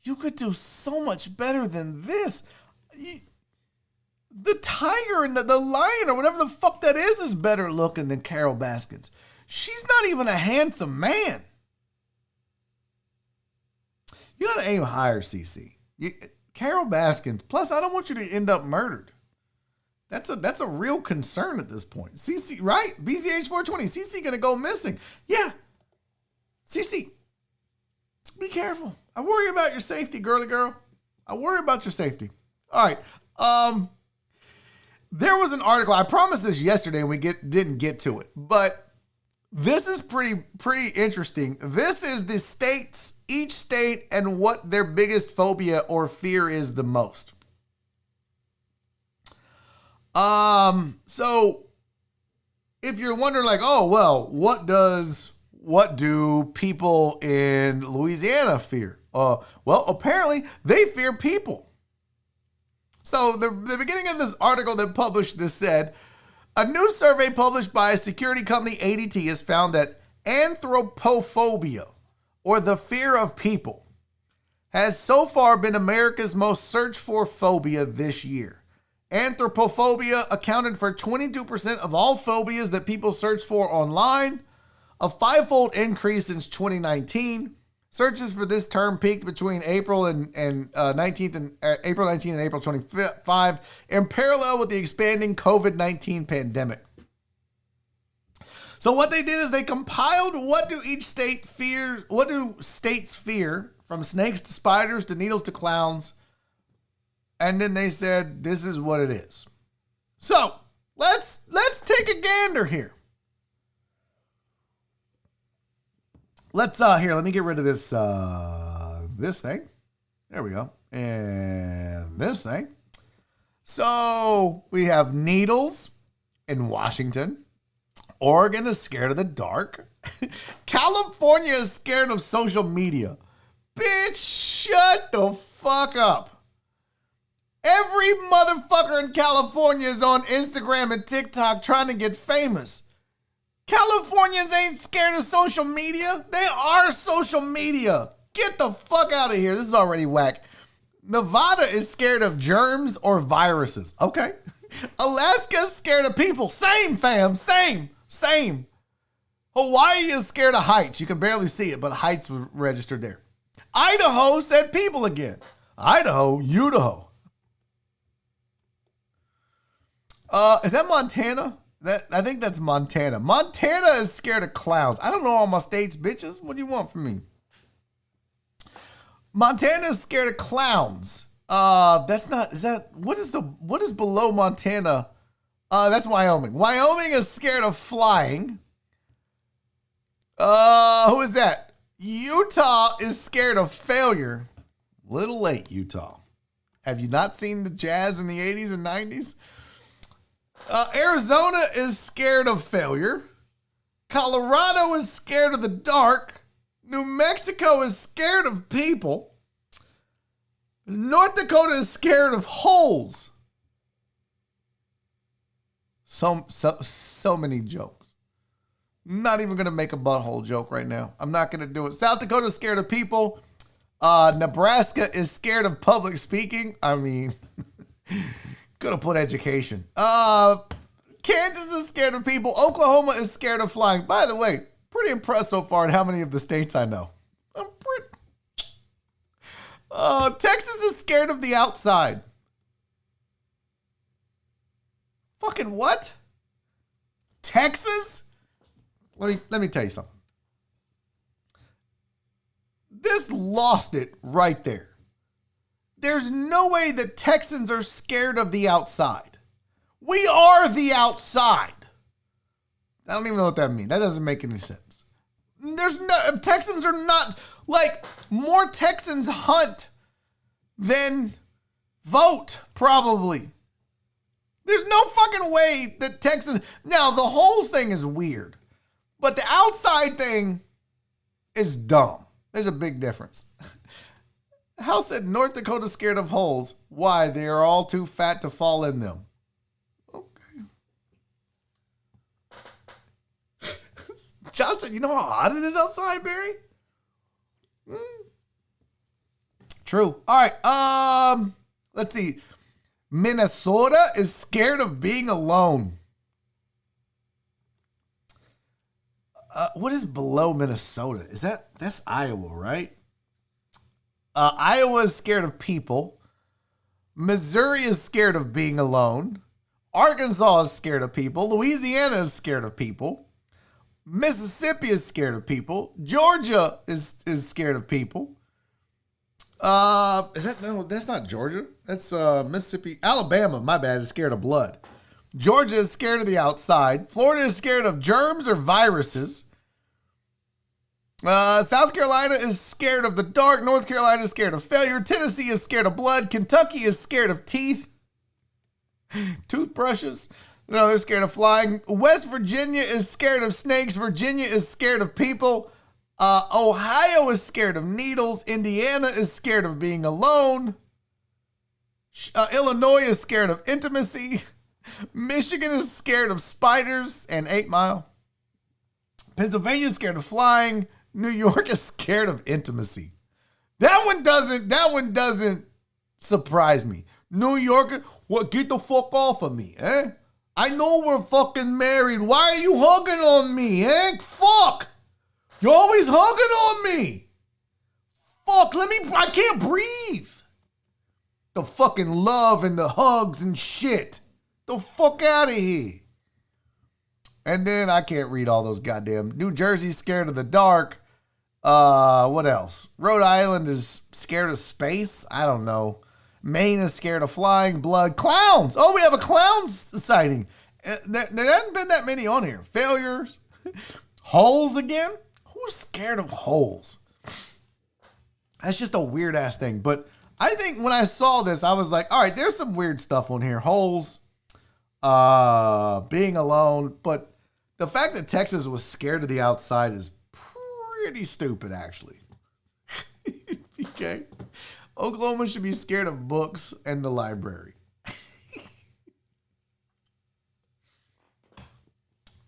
You could do so much better than this. The tiger and the lion or whatever the fuck that is better looking than Carole Baskins. She's not even a handsome man. You got to aim higher, CC. Carole Baskin. Plus, I don't want you to end up murdered. That's a real concern at this point. CC, right? BCH 420. CC going to go missing. Yeah. CC, be careful. I worry about your safety, girly girl. I worry about your safety. All right. There was an article. I promised this yesterday and we didn't get to it, but this is pretty interesting. This is the states, each state, and what their biggest phobia or fear is the most. So if you're wondering like, oh, well, what do people in Louisiana fear? Well, apparently they fear people. So the beginning of this article that published this said, a new survey published by security company ADT has found that anthropophobia, or the fear of people, has so far been America's most searched for phobia this year. Anthropophobia accounted for 22% of all phobias that people search for online, a fivefold increase since 2019. Searches for this term peaked between April 19th and April 19 and April 25 in parallel with the expanding COVID-19 pandemic. So what they did is they compiled what do states fear, from snakes to spiders to needles to clowns. And then they said, this is what it is. So let's take a gander here. Let me get rid of this thing. There we go. And this thing. So we have needles in Washington. Oregon is scared of the dark. California is scared of social media. Bitch, shut the fuck up. Every motherfucker in California is on Instagram and TikTok trying to get famous. Californians ain't scared of social media. They are social media. Get the fuck out of here. This is already whack. Nevada is scared of germs or viruses. Okay. Alaska is scared of people. Same, fam. Same. Hawaii is scared of heights. You can barely see it, but heights were registered there. Idaho said people again. Idaho. Is that Montana? I think that's Montana. Montana is scared of clowns. I don't know all my states, bitches. What do you want from me? Montana is scared of clowns. What is below Montana? That's Wyoming. Wyoming is scared of flying. Who is that? Utah is scared of failure. Little late, Utah. Have you not seen the Jazz in the 80s and 90s? Arizona is scared of failure. Colorado is scared of the dark. New Mexico is scared of people. North Dakota is scared of holes. So many jokes. Not even going to make a butthole joke right now. I'm not going to do it. South Dakota is scared of people. Nebraska is scared of public speaking. I mean... Could have put education. Kansas is scared of people. Oklahoma is scared of flying. By the way, pretty impressed so far at how many of the states I know. Texas is scared of the outside. Fucking what? Texas? Let me tell you something. This lost it right there. There's no way that Texans are scared of the outside. We are the outside. I don't even know what that means. That doesn't make any sense. Texans are not, more Texans hunt than vote, probably. There's no fucking way that Texans, now the holes thing is weird, but the outside thing is dumb. There's a big difference. House said North Dakota scared of holes. Why? They are all too fat to fall in them. Okay. John said, you know how hot it is outside, Barry? True. All right. Let's see. Minnesota is scared of being alone. What is below Minnesota? That's Iowa, right? Iowa is scared of people. Missouri is scared of being alone. Arkansas is scared of people. Louisiana is scared of people. Mississippi is scared of people. Georgia is scared of people. No, that's not Georgia. That's Mississippi. Alabama, my bad, is scared of blood. Georgia is scared of the outside. Florida is scared of germs or viruses. South Carolina is scared of the dark. North Carolina is scared of failure. Tennessee is scared of blood. Kentucky is scared of teeth. Toothbrushes. No, they're scared of flying. West Virginia is scared of snakes. Virginia is scared of people. Ohio is scared of needles. Indiana is scared of being alone. Illinois is scared of intimacy. Michigan is scared of spiders and 8 Mile. Pennsylvania is scared of flying. New York is scared of intimacy. That one doesn't surprise me. New York, what? Get the fuck off of me, eh? I know we're fucking married. Why are you hugging on me, eh? Fuck! You're always hugging on me. Fuck, I can't breathe. The fucking love and the hugs and shit. The fuck out of here. And then I can't read all those goddamn. New Jersey's scared of the dark. What else? Rhode Island is scared of space. I don't know. Maine is scared of flying, blood, clowns. Oh, we have a clowns sighting. There hasn't been that many on here. Failures. Holes again? Who's scared of holes? That's just a weird ass thing. But I think when I saw this, I was like, all right, there's some weird stuff on here. Holes, being alone. But the fact that Texas was scared of the outside is pretty stupid, actually. Okay. Oklahoma should be scared of books and the library.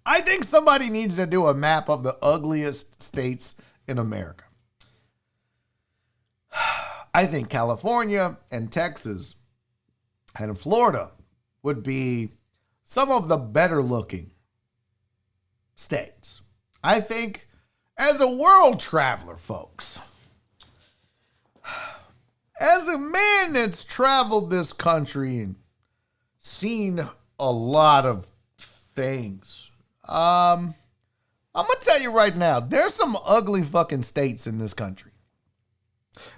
I think somebody needs to do a map of the ugliest states in America. I think California and Texas and Florida would be some of the better looking states. I think as a world traveler, folks, as a man that's traveled this country and seen a lot of things, I'm going to tell you right now, there's some ugly fucking states in this country.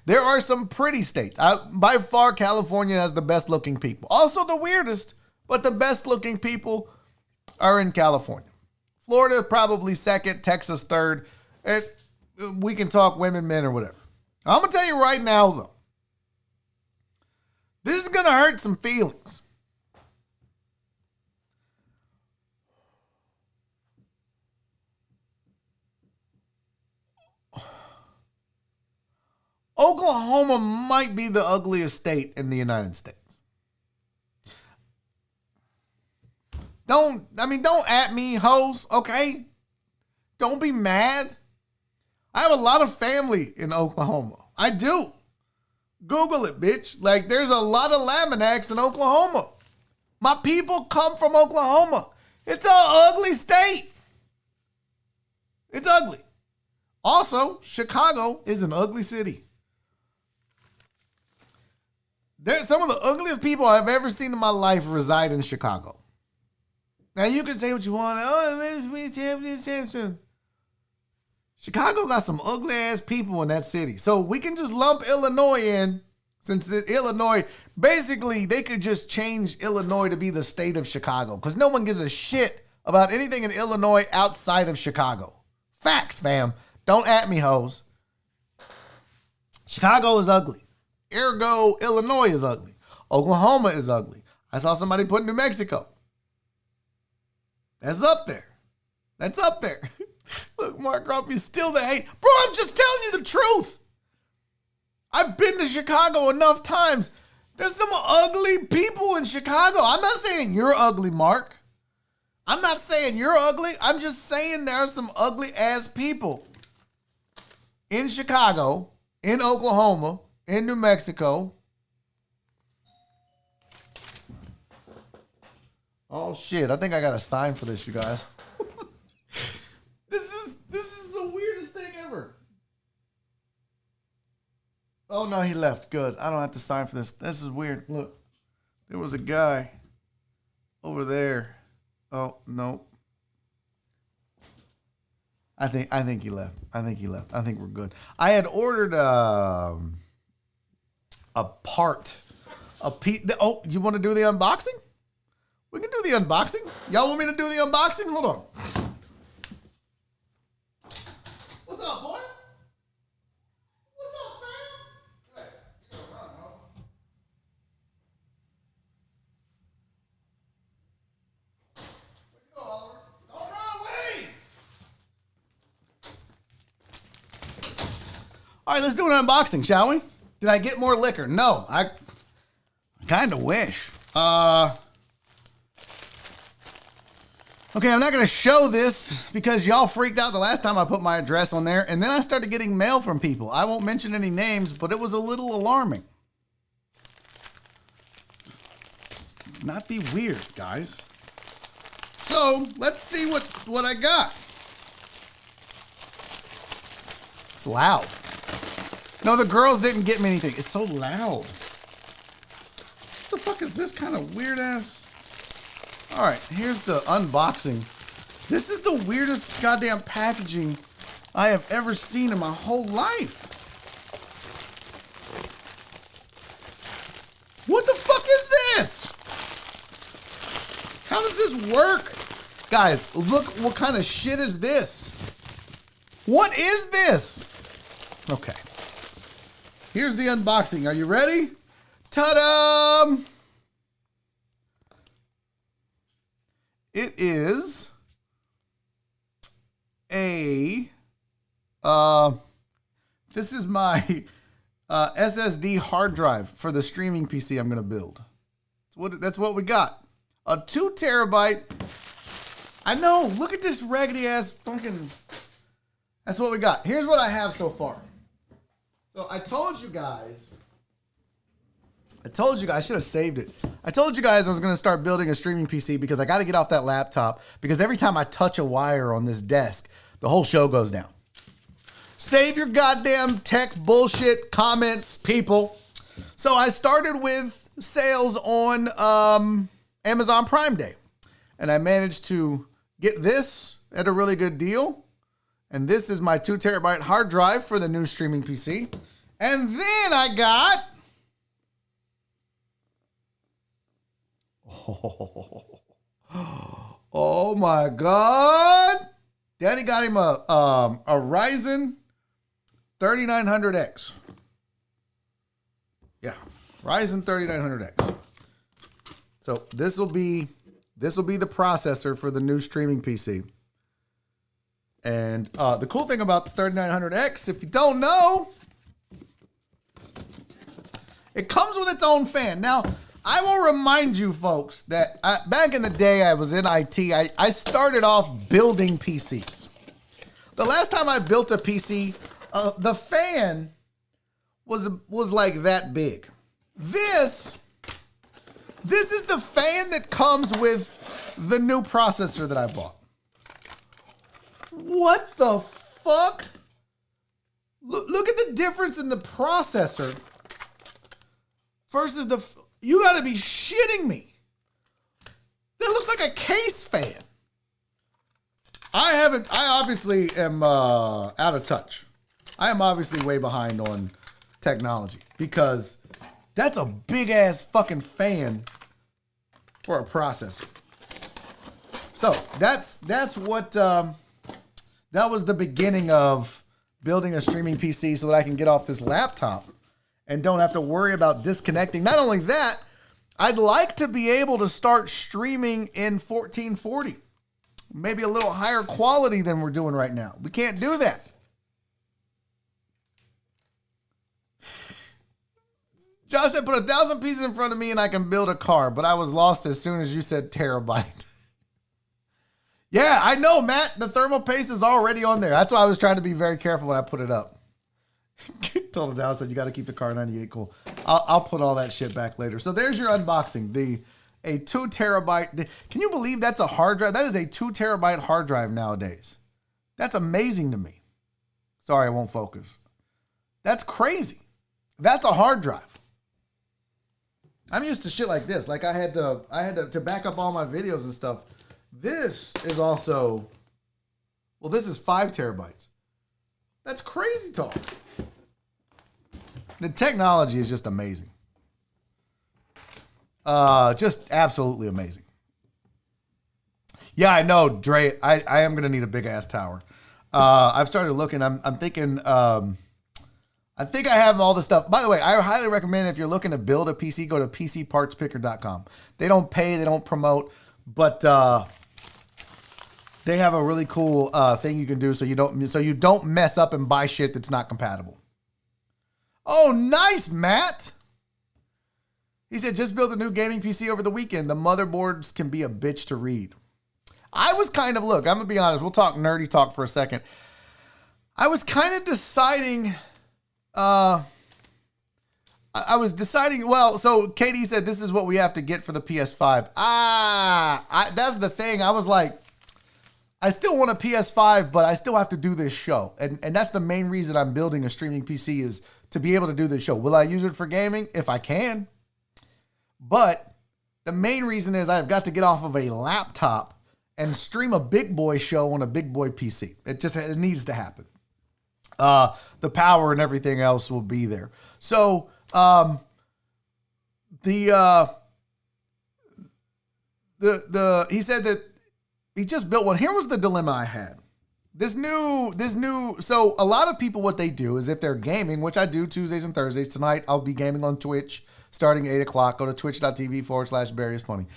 There are some pretty states. By far, California has the best looking people. Also the weirdest, but the best looking people are in California. Florida probably second, Texas third. And we can talk women, men, or whatever. I'm going to tell you right now, though, this is going to hurt some feelings. Oklahoma might be the ugliest state in the United States. Don't at me, hoes, okay? Don't be mad. I have a lot of family in Oklahoma. I do. Google it, bitch. Like, there's a lot of Laminax in Oklahoma. My people come from Oklahoma. It's an ugly state. It's ugly. Also, Chicago is an ugly city. Some of the ugliest people I've ever seen in my life reside in Chicago. Now, you can say what you want. Chicago got some ugly ass people in that city. So we can just lump Illinois in, since Illinois, basically they could just change Illinois to be the state of Chicago, because no one gives a shit about anything in Illinois outside of Chicago. Facts, fam. Don't at me, hoes. Chicago is ugly. Ergo, Illinois is ugly. Oklahoma is ugly. I saw somebody put New Mexico. That's up there. That's up there. Look, Mark Grumpy, still the hate. Bro, I'm just telling you the truth. I've been to Chicago enough times. There's some ugly people in Chicago. I'm not saying you're ugly, Mark. I'm not saying you're ugly. I'm just saying there are some ugly ass people in Chicago, in Oklahoma, in New Mexico. Oh shit, I think I got a sign for this, you guys. This is the weirdest thing ever. Oh, no, he left. Good. I don't have to sign for this. This is weird. Look, there was a guy over there. Oh, no. I think he left. I think we're good. I had ordered a part. Oh, you want to do the unboxing? We can do the unboxing. Y'all want me to do the unboxing? Hold on. What's up, boy? What's up, fam? Hey, you don't run, bro. Where you go, Oliver? Don't run, wait! All right, let's do an unboxing, shall we? Did I get more liquor? No, I kind of wish. Okay, I'm not going to show this because y'all freaked out the last time I put my address on there, and then I started getting mail from people. I won't mention any names, but it was a little alarming. Let's not be weird, guys. So, let's see what I got. It's loud. No, the girls didn't get me anything. It's so loud. What the fuck is this kind of weird ass? All right, here's the unboxing. This is the weirdest goddamn packaging I have ever seen in my whole life. What the fuck is this? How does this work? Guys, look what kind of shit is this? What is this? Okay. Here's the unboxing. Are you ready? Ta-da! It is a, this is my SSD hard drive for the streaming PC I'm going to build. That's what we got. A 2 terabyte. I know, look at this raggedy ass fucking, that's what we got. Here's what I have so far. So I told you guys, I should have saved it. I told you guys I was going to start building a streaming PC because I got to get off that laptop because every time I touch a wire on this desk, the whole show goes down. Save your goddamn tech bullshit comments, people. So I started with sales on Amazon Prime Day. And I managed to get this at a really good deal. And this is my 2 terabyte hard drive for the new streaming PC. And then I got... Oh my God. Daddy got him a Ryzen 3900X. Yeah, Ryzen 3900X. So this will be the processor for the new streaming PC. And the cool thing about the 3900X, if you don't know, it comes with its own fan. Now, I will remind you folks that back in the day I was in IT, I started off building PCs. The last time I built a PC, the fan was like that big. This is the fan that comes with the new processor that I bought. What the fuck? Look at the difference in the processor versus the... You gotta be shitting me. That looks like a case fan. I obviously am out of touch. I am obviously way behind on technology because that's a big ass fucking fan for a processor. So that's what, that was the beginning of building a streaming PC so that I can get off this laptop and don't have to worry about disconnecting. Not only that, I'd like to be able to start streaming in 1440. Maybe a little higher quality than we're doing right now. We can't do that. Josh said, put 1,000 pieces in front of me and I can build a car, but I was lost as soon as you said terabyte. Yeah, I know, Matt. The thermal paste is already on there. That's why I was trying to be very careful when I put it up. Told him down, said you got to keep the car 98 cool. I'll put all that shit back later. So there's your unboxing. A 2 terabyte. Can you believe that's a hard drive? That is a 2 terabyte hard drive nowadays. That's amazing to me. Sorry, I won't focus. That's crazy. That's a hard drive. I'm used to shit like this. Like I had to back up all my videos and stuff. This is also, well, this is 5 terabytes. That's crazy talk. The technology is just amazing. Just absolutely amazing. Yeah, I know, Dre. I am gonna need a big ass tower. I've started looking. I'm thinking. I think I have all the stuff. By the way, I highly recommend if you're looking to build a PC, go to PCPartsPicker.com. They don't pay, they don't promote, but they have a really cool thing you can do so you don't mess up and buy shit that's not compatible. Oh, nice, Matt. He said, just built a new gaming PC over the weekend. The motherboards can be a bitch to read. I was kind of, look, I'm going to be honest. We'll talk nerdy talk for a second. I was kind of deciding, I was deciding, well, so Katie said, this is what we have to get for the PS5. That's the thing. I was like, I still want a PS5, but I still have to do this show. And that's the main reason I'm building a streaming PC is to be able to do this show. Will I use it for gaming? If I can. But the main reason is I've got to get off of a laptop and stream a big boy show on a big boy PC. It needs to happen. The power and everything else will be there. So he said that he just built one. Here was the dilemma I had. So a lot of people, what they do is if they're gaming, which I do Tuesdays and Thursdays. Tonight I'll be gaming on Twitch starting at 8 o'clock. Go to twitch.tv/Barry is funny.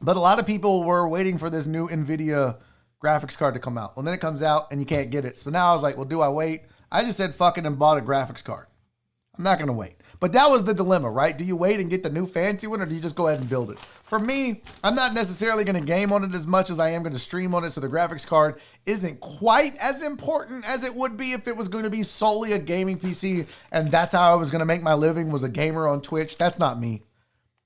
But a lot of people were waiting for this new NVIDIA graphics card to come out. Well, then it comes out and you can't get it. So now I was like, well, do I wait? I just said fucking and bought a graphics card. I'm not going to wait. But that was the dilemma, right? Do you wait and get the new fancy one or do you just go ahead and build it? For me, I'm not necessarily going to game on it as much as I am going to stream on it. So the graphics card isn't quite as important as it would be if it was going to be solely a gaming PC. And that's how I was going to make my living, was a gamer on Twitch. That's not me.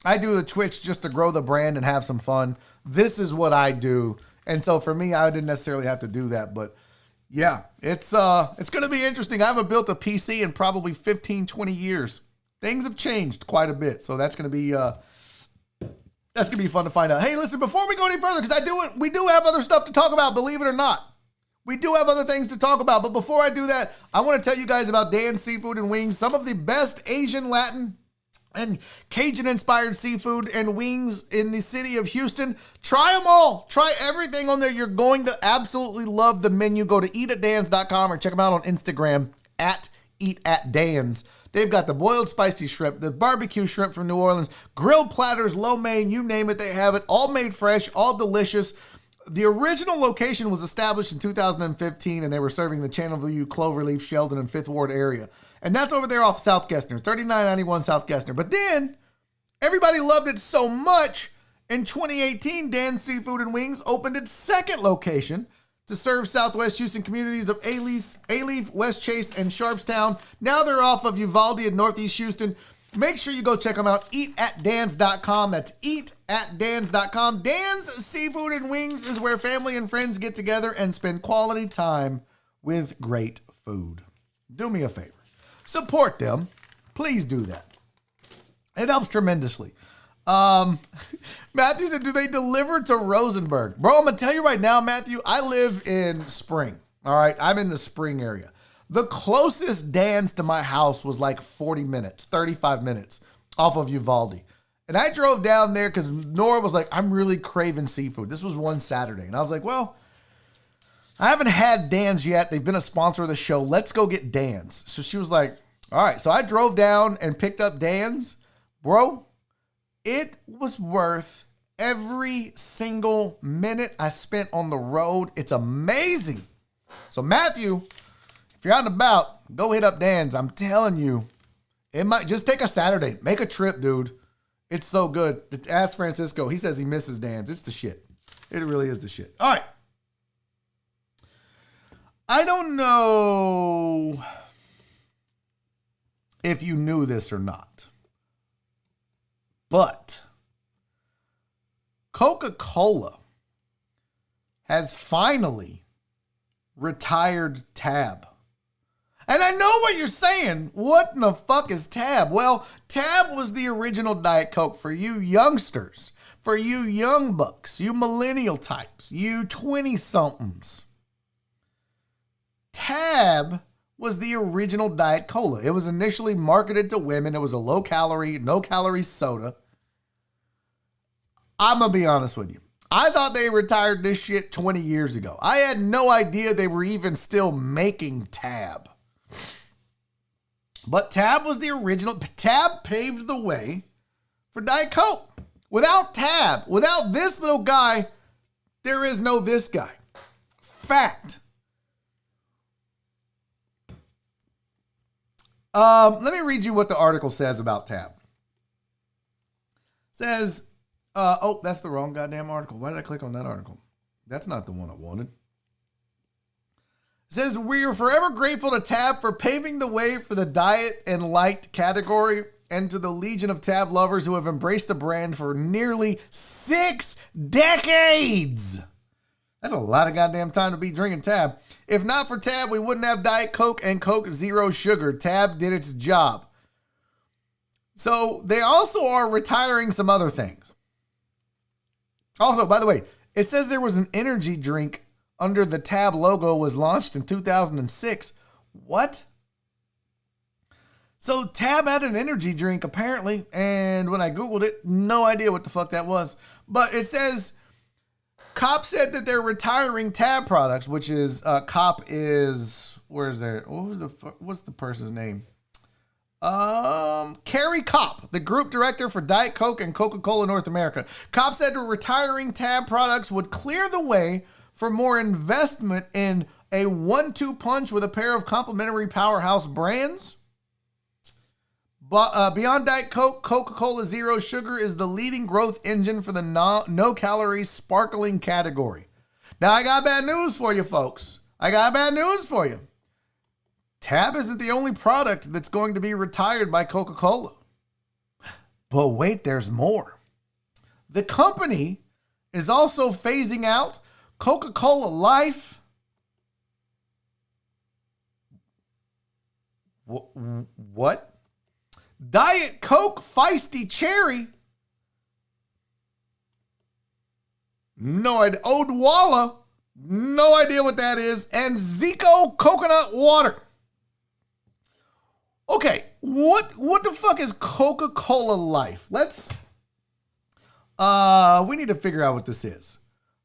I do the Twitch just to grow the brand and have some fun. This is what I do. And so for me, I didn't necessarily have to do that. But yeah, it's going to be interesting. I haven't built a PC in probably 15, 20 years. Things have changed quite a bit. So that's going to be fun to find out. Hey, listen, before we go any further, because we do have other stuff to talk about, believe it or not. We do have other things to talk about. But before I do that, I want to tell you guys about Dan's Seafood and Wings, some of the best Asian, Latin, and Cajun-inspired seafood and wings in the city of Houston. Try them all. Try everything on there. You're going to absolutely love the menu. Go to eatatdans.com or check them out on Instagram at eatatdans. They've got the boiled spicy shrimp, the barbecue shrimp from New Orleans, grilled platters, lo mein, you name it, they have it. All made fresh, all delicious. The original location was established in 2015, and they were serving the Channelview, Cloverleaf, Sheldon, and Fifth Ward area. And that's over there off South Gessner, 3991 South Gessner. But then, everybody loved it so much, in 2018, Dan's Seafood and Wings opened its second location to serve Southwest Houston communities of Alief, West Chase, and Sharpstown. Now they're off of Uvalde in Northeast Houston. Make sure you go check them out. Eatatdans.com. That's eatatdans.com. Dan's Seafood and Wings is where family and friends get together and spend quality time with great food. Do me a favor. Support them. Please do that. It helps tremendously. Matthew said, do they deliver to Rosenberg? Bro, I'm going to tell you right now, Matthew, I live in Spring. All right. I'm in the Spring area. The closest Dan's to my house was like 40 minutes, 35 minutes off of Uvalde. And I drove down there because Nora was like, I'm really craving seafood. This was one Saturday. And I was like, well, I haven't had Dan's yet. They've been a sponsor of the show. Let's go get Dan's. So she was like, all right. So I drove down and picked up Dan's. Bro, it was worth every single minute I spent on the road. It's amazing. So Matthew, if you're out and about, go hit up Dan's. I'm telling you, it might just take a Saturday. Make a trip, dude. It's so good. Ask Francisco. He says he misses Dan's. It's the shit. It really is the shit. All right. I don't know if you knew this or not, but Coca-Cola has finally retired Tab. And I know what you're saying. What in the fuck is Tab? Well, Tab was the original Diet Coke for you youngsters, for you young bucks, you millennial types, you 20-somethings. Tab was the original Diet Cola. It was initially marketed to women. It was a low-calorie, no-calorie soda. I'm going to be honest with you. I thought they retired this shit 20 years ago. I had no idea they were even still making Tab. But Tab was the original. Tab paved the way for Diet Coke. Without Tab, without this little guy, there is no this guy. Fact. Let me read you what the article says about Tab. It says, oh, that's the wrong goddamn article. Why did I click on that article? That's not the one I wanted. It says, we are forever grateful to Tab for paving the way for the diet and light category and to the legion of Tab lovers who have embraced the brand for nearly 6 decades. That's a lot of goddamn time to be drinking Tab. If not for Tab, we wouldn't have Diet Coke and Coke Zero Sugar. Tab did its job. So they also are retiring some other things. Also, by the way, it says there was an energy drink under the Tab logo was launched in 2006. What? So Tab had an energy drink apparently, and when I Googled it, no idea what the fuck that was. But it says, Cop said that they're retiring Tab products, which is, Cop is, what's the person's name? Carrie Kopp, the group director for Diet Coke and Coca-Cola North America. Kopp said retiring Tab products would clear the way for more investment in a 1-2 punch with a pair of complementary powerhouse brands. But beyond Diet Coke, Coca-Cola Zero Sugar is the leading growth engine for the no-calorie sparkling category. Now, I got bad news for you, folks. I got bad news for you. Tab isn't the only product that's going to be retired by Coca-Cola. But wait, there's more. The company is also phasing out Coca-Cola Life. What? Diet Coke Feisty Cherry. No idea. Odwalla. No idea what that is. And Zico Coconut Water. Okay, what the fuck is Coca-Cola Life? Let's, we need to figure out what this is.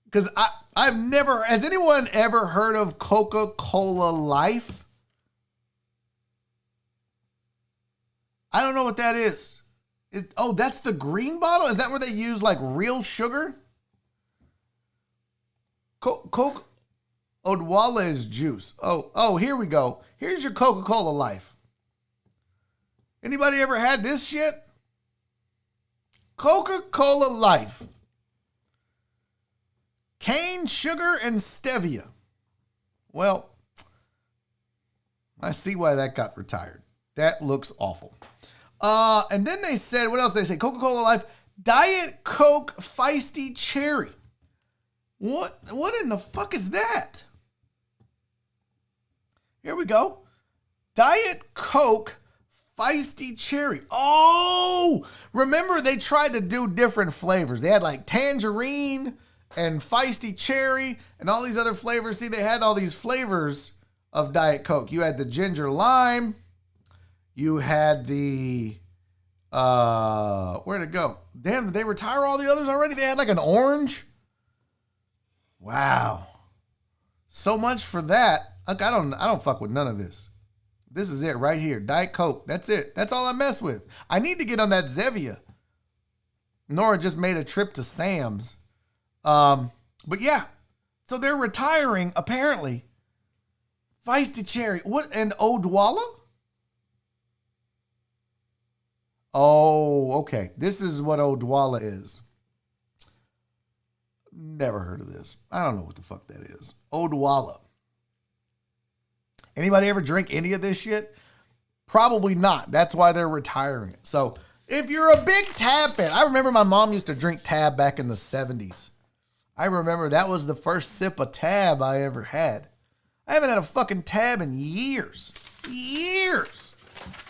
Because I've never, has anyone ever heard of Coca-Cola Life? I don't know what that is. Oh, that's the green bottle? Is that where they use like real sugar? Coke, Odwalla is juice. Oh, here we go. Here's your Coca-Cola Life. Anybody ever had this shit? Coca-Cola Life. Cane, sugar, and stevia. Well, I see why that got retired. That looks awful. And then they said, what else did they say? Coca-Cola Life, Diet Coke Feisty Cherry. What in the fuck is that? Here we go. Diet Coke Feisty Cherry. Oh, remember they tried to do different flavors. They had like tangerine and feisty cherry and all these other flavors. See, they had all these flavors of Diet Coke. You had the ginger lime. You had the, where'd it go? Damn, did they retire all the others already? They had like an orange. Wow. So much for that. Look, I don't fuck with none of this. This is it right here. Diet Coke. That's it. That's all I mess with. I need to get on that Zevia. Nora just made a trip to Sam's. But yeah. So they're retiring, apparently. Feisty Cherry. What? And Odwalla? Oh, okay. This is what Odwalla is. Never heard of this. I don't know what the fuck that is. Odwalla. Anybody ever drink any of this shit? Probably not. That's why they're retiring it. So if you're a big Tab fan, I remember my mom used to drink Tab back in the 70s. I remember that was the first sip of Tab I ever had. I haven't had a fucking Tab in years. Years.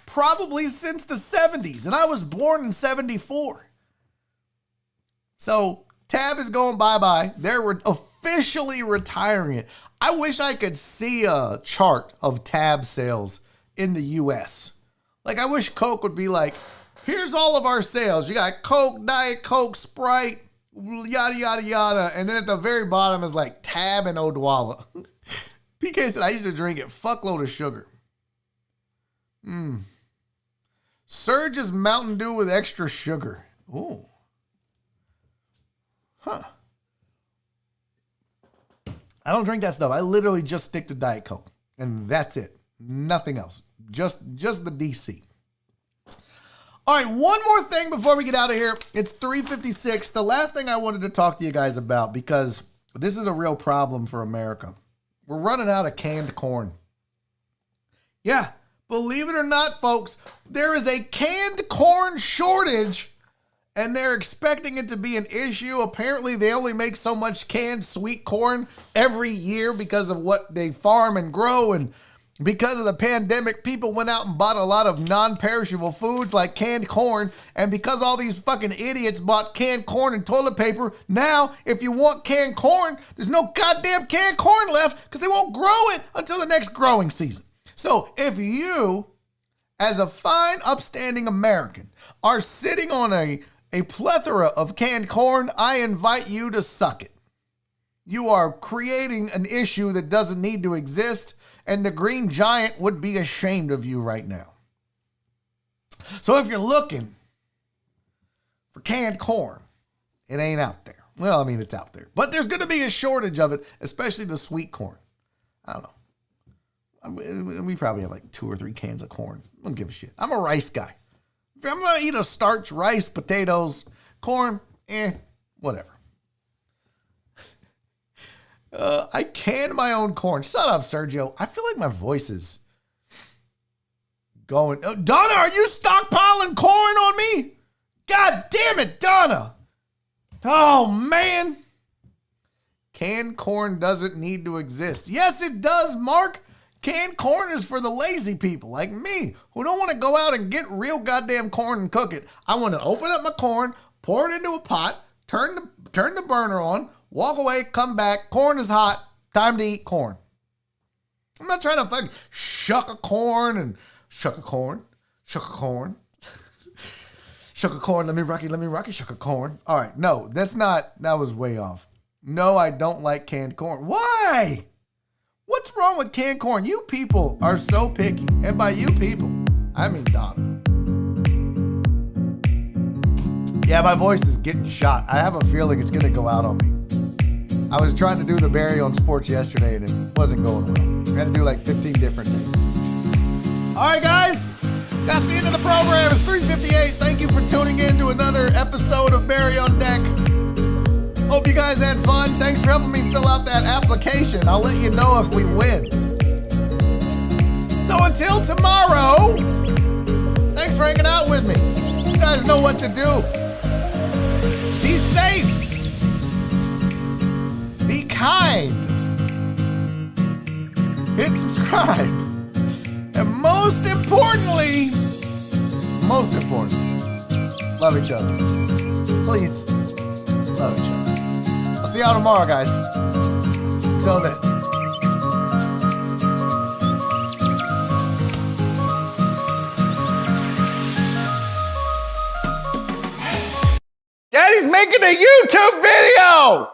Probably since the 70s. And I was born in 74. So Tab is going bye-bye. They're officially retiring it. I wish I could see a chart of Tab sales in the U.S. Like, I wish Coke would be like, here's all of our sales. You got Coke, Diet Coke, Sprite, yada, yada, yada. And then at the very bottom is like Tab and Odwalla. PK said, I used to drink it. Fuckload of sugar. Surge is Mountain Dew with extra sugar. Ooh. Huh. I don't drink that stuff. I literally just stick to Diet Coke. And that's it. Nothing else. Just the DC. All right, one more thing before we get out of here. It's 3:56. The last thing I wanted to talk to you guys about, because this is a real problem for America. We're running out of canned corn. Yeah, believe it or not, folks, there is a canned corn shortage, and they're expecting it to be an issue. Apparently, they only make so much canned sweet corn every year because of what they farm and grow, and because of the pandemic, people went out and bought a lot of non-perishable foods like canned corn. And because all these fucking idiots bought canned corn and toilet paper, now if you want canned corn, there's no goddamn canned corn left because they won't grow it until the next growing season. So if you, as a fine, upstanding American, are sitting on a plethora of canned corn, I invite you to suck it. You are creating an issue that doesn't need to exist. And the Green Giant would be ashamed of you right now. So if you're looking for canned corn, it ain't out there. Well, I mean, it's out there. But there's going to be a shortage of it, especially the sweet corn. I don't know. We probably have like 2 or 3 cans of corn. I don't give a shit. I'm a rice guy. If I'm going to eat a starch, rice, potatoes, corn, whatever. I can my own corn. Shut up, Sergio. I feel like my voice is going. Donna, are you stockpiling corn on me? God damn it, Donna. Oh, man. Canned corn doesn't need to exist. Yes, it does, Mark. Canned corn is for the lazy people like me who don't want to go out and get real goddamn corn and cook it. I want to open up my corn, pour it into a pot, turn the burner on, walk away, come back. Corn is hot. Time to eat corn. I'm not trying to fucking shuck a corn. Shuck a corn. Let me rock it, shuck a corn. All right, no, that was way off. No, I don't like canned corn. Why? What's wrong with canned corn? You people are so picky. And by you people, I mean Donna. Yeah, my voice is getting shot. I have a feeling it's going to go out on me. I was trying to do the Barry on sports yesterday and it wasn't going well. I had to do like 15 different things. All right, guys. That's the end of the program. It's 3:58. Thank you for tuning in to another episode of Barry on Deck. Hope you guys had fun. Thanks for helping me fill out that application. I'll let you know if we win. So until tomorrow, thanks for hanging out with me. You guys know what to do. Be safe. Be kind. Hit subscribe. And most importantly, love each other. Please, love each other. I'll see y'all tomorrow, guys. Until then. Daddy's making a YouTube video!